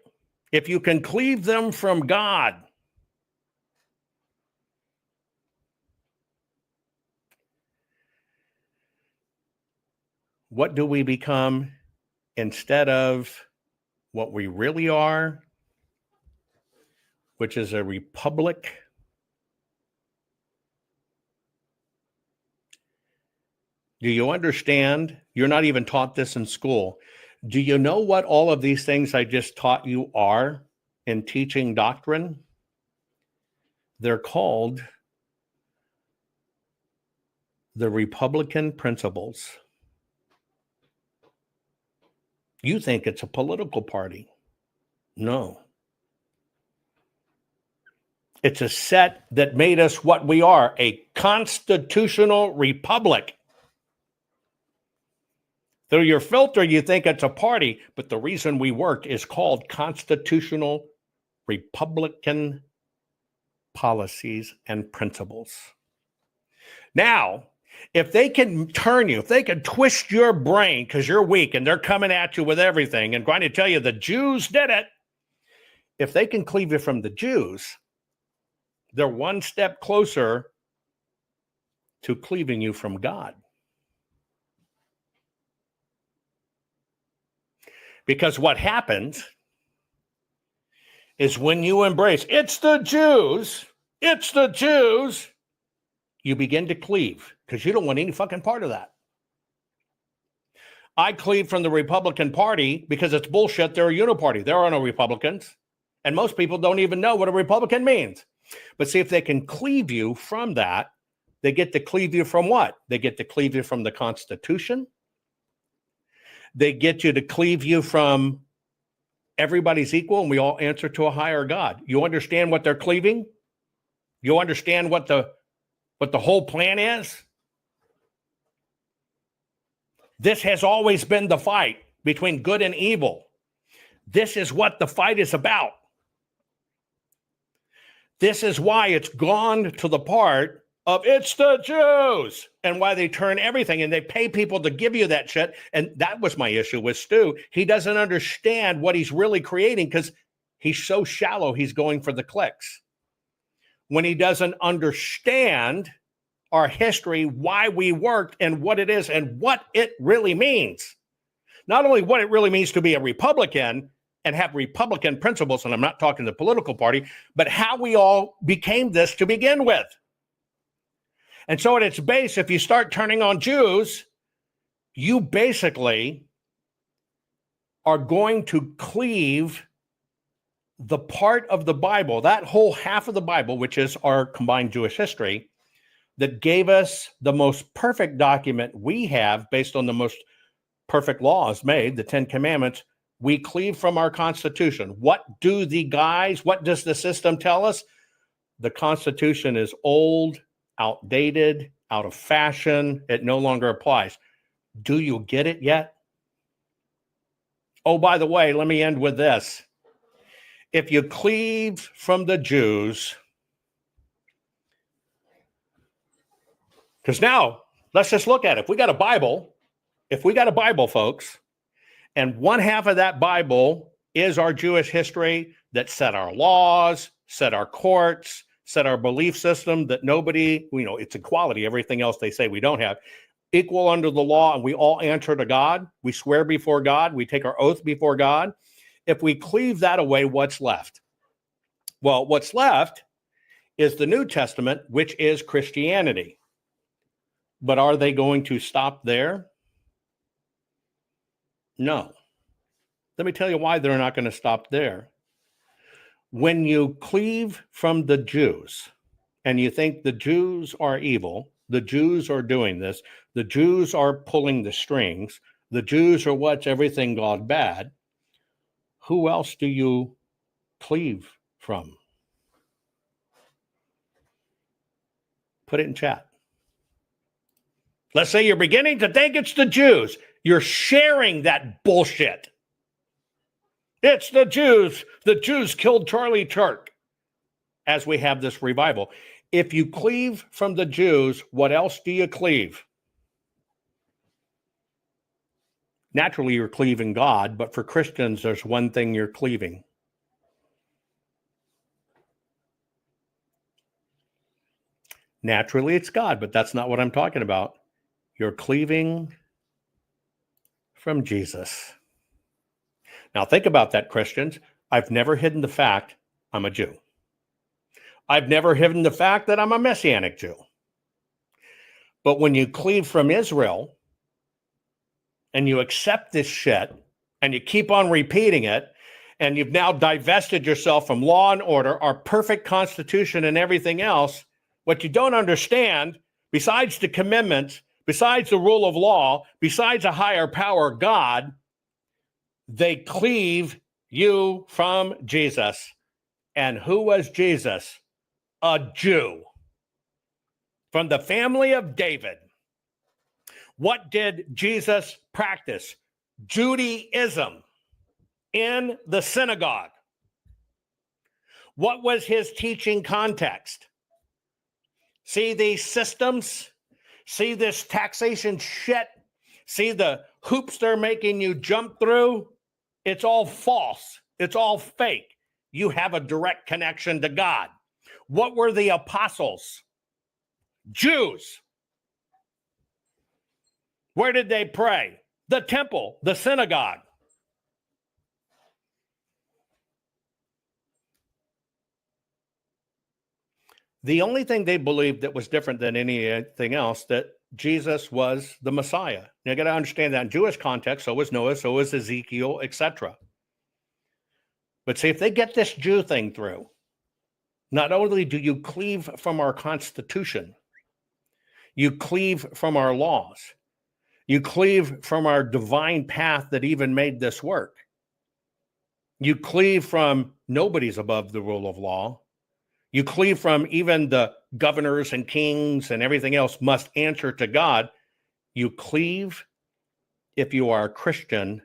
If you can cleave them from God, what do we become instead of what we really are, which is a republic? Do you understand? You're not even taught this in school. Do you know what all of these things I just taught you are in teaching doctrine? They're called the Republican principles. You think it's a political party. No. It's a set that made us what we are, a constitutional republic. Through your filter, you think it's a party, but the reason we work is called constitutional Republican policies and principles. Now, if they can turn you, if they can twist your brain because you're weak and they're coming at you with everything and trying to tell you the Jews did it, if they can cleave you from the Jews, they're one step closer to cleaving you from God. Because what happens is when you embrace, it's the Jews, you begin to cleave because you don't want any fucking part of that. I cleave from the Republican Party because it's bullshit. They're a uniparty. There are no Republicans. And most people don't even know what a Republican means. But see, if they can cleave you from that, they get to cleave you from what? They get to cleave you from the Constitution. They get you to cleave you from everybody's equal and we all answer to a higher God. You understand what they're cleaving? You understand what the whole plan is? This has always been the fight between good and evil. This is what the fight is about. This is why it's gone to the part of it's the Jews and why they turn everything and they pay people to give you that shit. And that was my issue with Stu. He doesn't understand what he's really creating because he's so shallow. He's going for the clicks. When he doesn't understand our history, why we worked and what it is and what it really means. Not only what it really means to be a Republican and have Republican principles, and I'm not talking the political party, but how we all became this to begin with. And so at its base, if you start turning on Jews, you basically are going to cleave the part of the Bible, that whole half of the Bible, which is our combined Jewish history, that gave us the most perfect document we have based on the most perfect laws made, the 10 Commandments. We cleave from our Constitution. What does the system tell us? The Constitution is old, outdated, out of fashion. It no longer applies. Do you get it yet? Oh, by the way, let me end with this. If you cleave from the Jews, because now let's just look at it. If we got a Bible, folks, and one half of that Bible is our Jewish history that set our laws, set our courts, set our belief system that nobody, it's equality, everything else they say we don't have, equal under the law, and we all answer to God. We swear before God. We take our oath before God. If we cleave that away, what's left? Well, what's left is the New Testament, which is Christianity. But are they going to stop there? No. Let me tell you why they're not going to stop there. When you cleave from the Jews and you think the Jews are evil, the Jews are doing this, the Jews are pulling the strings, the Jews are what's everything gone bad, who else do you cleave from? Put it in chat. Let's say you're beginning to think it's the Jews. You're sharing that bullshit. It's the Jews. The Jews killed Charlie Kirk. As we have this revival. If you cleave from the Jews, what else do you cleave? Naturally, you're cleaving God, but for Christians, there's one thing you're cleaving. Naturally, it's God, but that's not what I'm talking about. You're cleaving from Jesus. Now, think about that, Christians. I've never hidden the fact I'm a Jew. I've never hidden the fact that I'm a Messianic Jew. But when you cleave from Israel and you accept this shit and you keep on repeating it, and you've now divested yourself from law and order, our perfect Constitution and everything else, what you don't understand, besides the commandments, besides the rule of law, besides a higher power, God, they cleave you from Jesus. And who was Jesus? A Jew from the family of David. What did Jesus practice? Judaism in the synagogue. What was his teaching context? See these systems? See this taxation shit? See the hoops they're making you jump through? It's all false. It's all fake. You have a direct connection to God. What were the apostles? Jews. Where did they pray? The temple, the synagogue. The only thing they believed that was different than anything else, that Jesus was the Messiah. Now, you got to understand that in Jewish context, so was Noah, so was Ezekiel, etc. But see, if they get this Jew thing through, not only do you cleave from our Constitution, you cleave from our laws, you cleave from our divine path that even made this work. You cleave from nobody's above the rule of law. You cleave from even the governors and kings and everything else must answer to God. You cleave, if you are a Christian,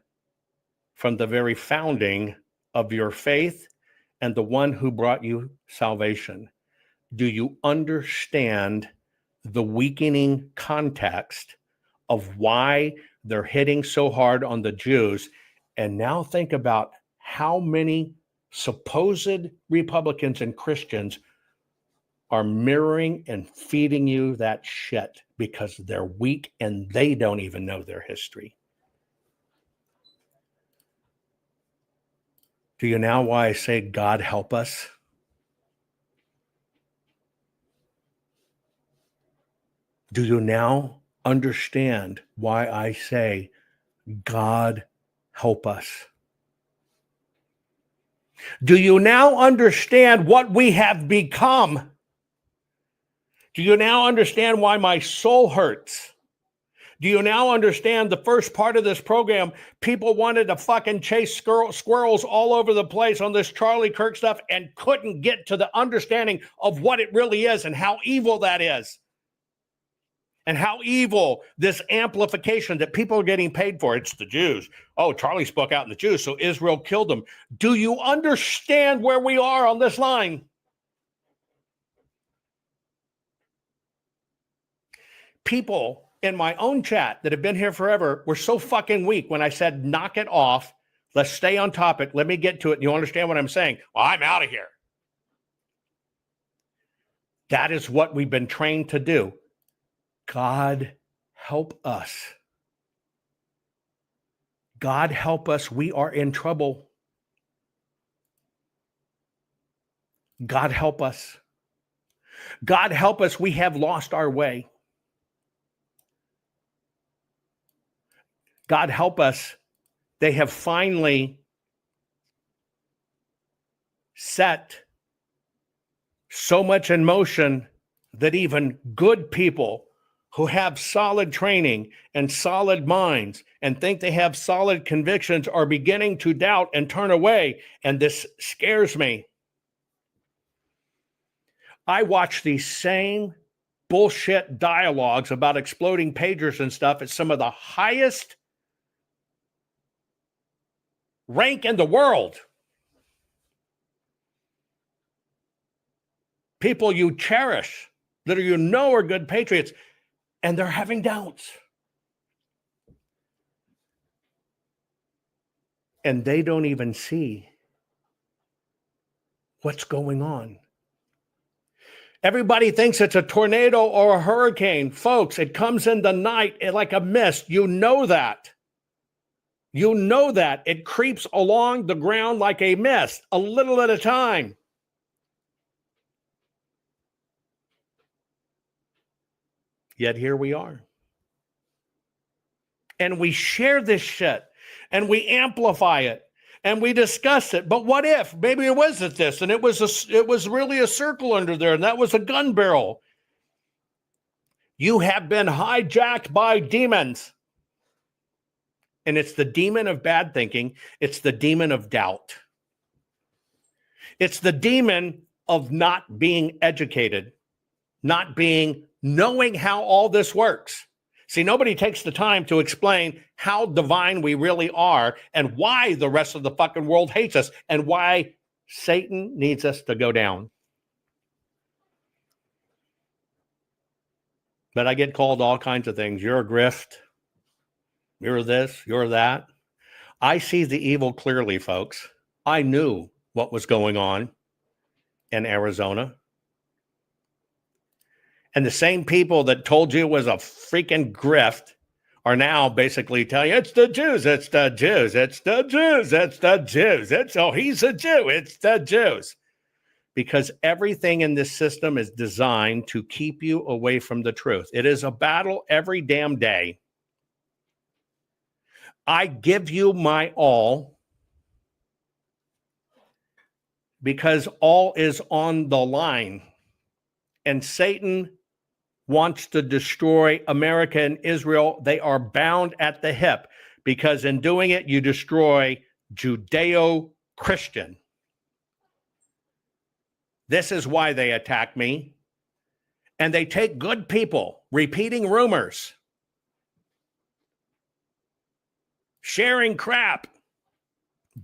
from the very founding of your faith and the one who brought you salvation. Do you understand the weakening context of why they're hitting so hard on the Jews? And now think about how many supposed Republicans and Christians are mirroring and feeding you that shit because they're weak and they don't even know their history. Do you now why I say God help us? Do you now understand why I say God help us? Do you now understand what we have become? Do you now understand why my soul hurts? Do you now understand the first part of this program? People wanted to fucking chase squirrels all over the place on this Charlie Kirk stuff and couldn't get to the understanding of what it really is and how evil that is. And how evil this amplification that people are getting paid for. It's the Jews. Oh, Charlie spoke out in the Jews, so Israel killed them. Do you understand where we are on this line? People in my own chat that have been here forever were so fucking weak when I said, knock it off. Let's stay on topic. Let me get to it. You understand what I'm saying? Well, I'm out of here. That is what we've been trained to do. God help us. God help us. We are in trouble. God help us. God help us. We have lost our way. God help us. They have finally set so much in motion that even good people who have solid training and solid minds and think they have solid convictions are beginning to doubt and turn away. And this scares me. I watch these same bullshit dialogues about exploding pagers and stuff at some of the highest rank in the world. People you cherish, that you know are good patriots, and they're having doubts. And they don't even see what's going on. Everybody thinks it's a tornado or a hurricane. Folks, it comes in the night like a mist. You know that. You know that. It creeps along the ground like a mist, a little at a time. Yet here we are. And we share this shit, and we amplify it, and we discuss it. But what if? Maybe it wasn't this, and it was really a circle under there, and that was a gun barrel. You have been hijacked by demons. And it's the demon of bad thinking. It's the demon of doubt. It's the demon of not being educated, knowing how all this works. See, nobody takes the time to explain how divine we really are and why the rest of the fucking world hates us and why Satan needs us to go down. But I get called all kinds of things. You're a grift. You're this, you're that. I see the evil clearly, folks. I knew what was going on in Arizona. And the same people that told you it was a freaking grift are now basically telling you, it's the Jews, it's the Jews, it's the Jews, it's the Jews. Oh, he's a Jew, it's the Jews. because everything in this system is designed to keep you away from the truth. It is a battle every damn day. I give you my all because all is on the line. And Satan wants to destroy America and Israel. They are bound at the hip because in doing it, you destroy Judeo-Christian. This is why they attack me. And they take good people, repeating rumors, sharing crap,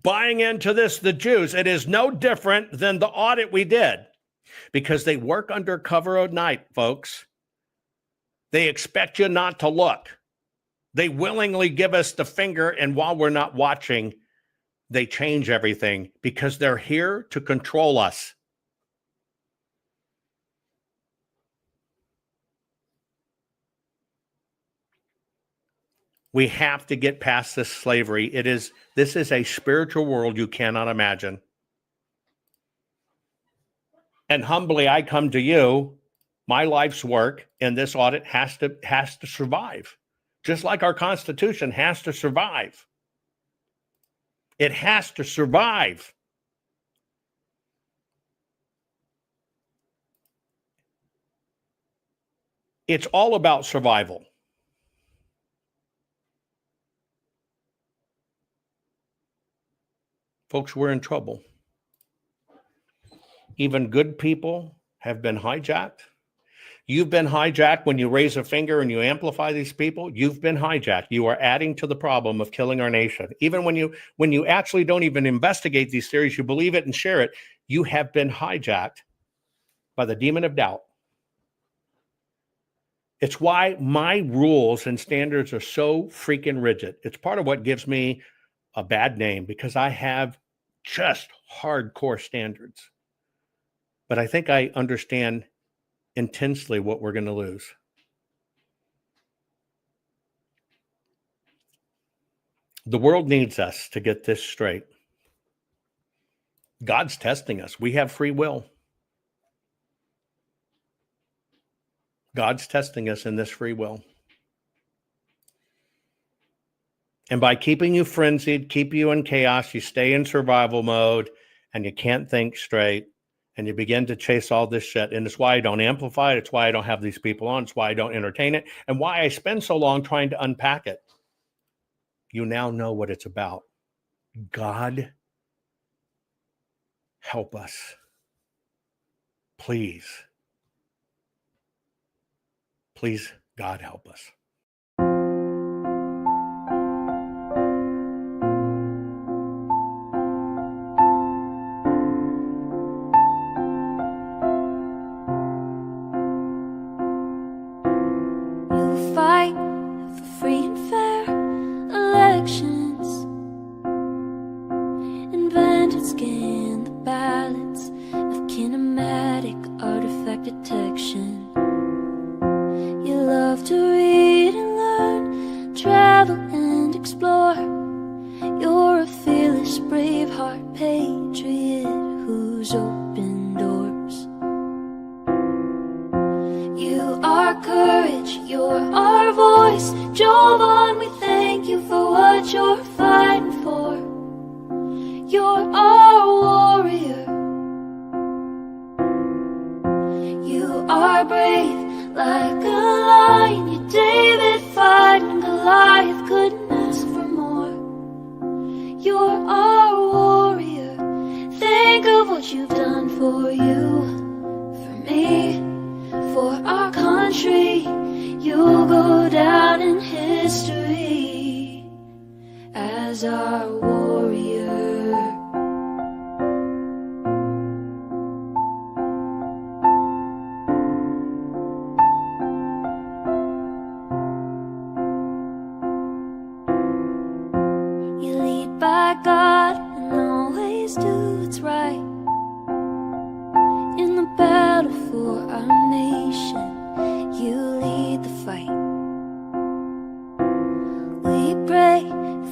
buying into this, the Jews. It is no different than the audit we did because they work under cover of night, folks. They expect you not to look. They willingly give us the finger, and while we're not watching, they change everything because they're here to control us. We have to get past this slavery. This is a spiritual world you cannot imagine. And humbly, I come to you. My life's work in this audit has to survive, just like our Constitution has to survive. It has to survive. It's all about survival. Folks, we're in trouble. Even good people have been hijacked. You've been hijacked when you raise a finger and you amplify these people. You've been hijacked. You are adding to the problem of killing our nation. Even when you actually don't even investigate these theories, you believe it and share it, you have been hijacked by the demon of doubt. It's why my rules and standards are so freaking rigid. It's part of what gives me a bad name because I have just hardcore standards. But I think I understand intensely what we're going to lose. The world needs us to get this straight. God's testing us. We have free will. God's testing us in this free will. And by keeping you frenzied, keep you in chaos, you stay in survival mode, and you can't think straight, and you begin to chase all this shit. And it's why I don't amplify it. It's why I don't have these people on. It's why I don't entertain it. And why I spend so long trying to unpack it. You now know what it's about. God, help us. Please. Please, God, help us.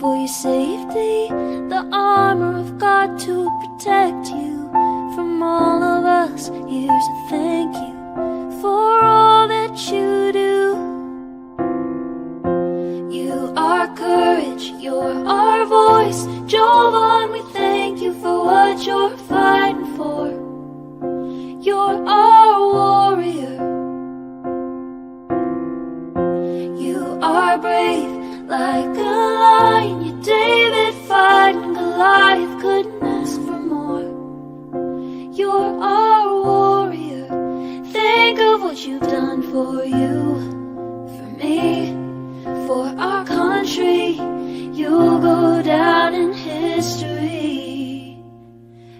For your safety, the armor of God to protect you from all of us, here's a thank you for all that you do. You are courage, you're our voice. Jovan, we thank you for what you're fighting for. You're our warrior. You are brave like a lion. You're David fighting Goliath, couldn't ask for more. You're our warrior. Think of what you've done for you, for me, for our country. You'll go down in history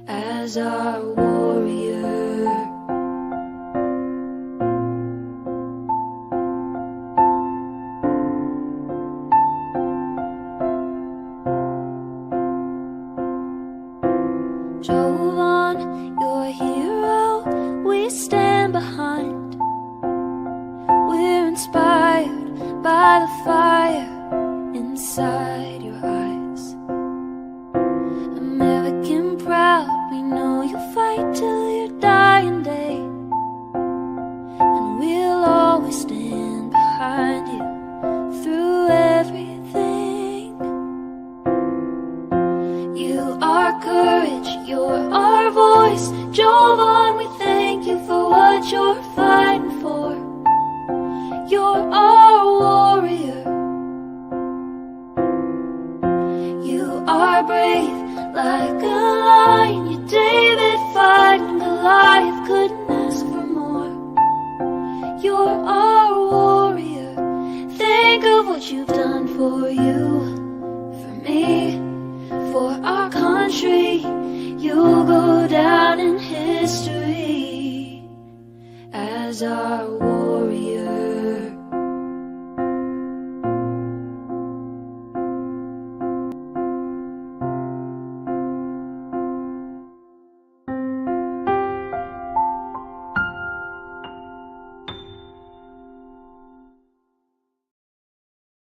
as our warrior. Jovan, you're a hero we stand behind. We're inspired by the fire inside your eyes. American proud, we know you'll fight till your dying day, and we'll always stand behind you through everything. You are courage, you're our voice. Jovan, we thank you for what you're fighting for. You're our warrior. You are brave like a lion. You're David fighting Goliath, couldn't ask for more. You're our warrior. Think of what you've done for you, for me, for our country. You'll go down in history as our warrior.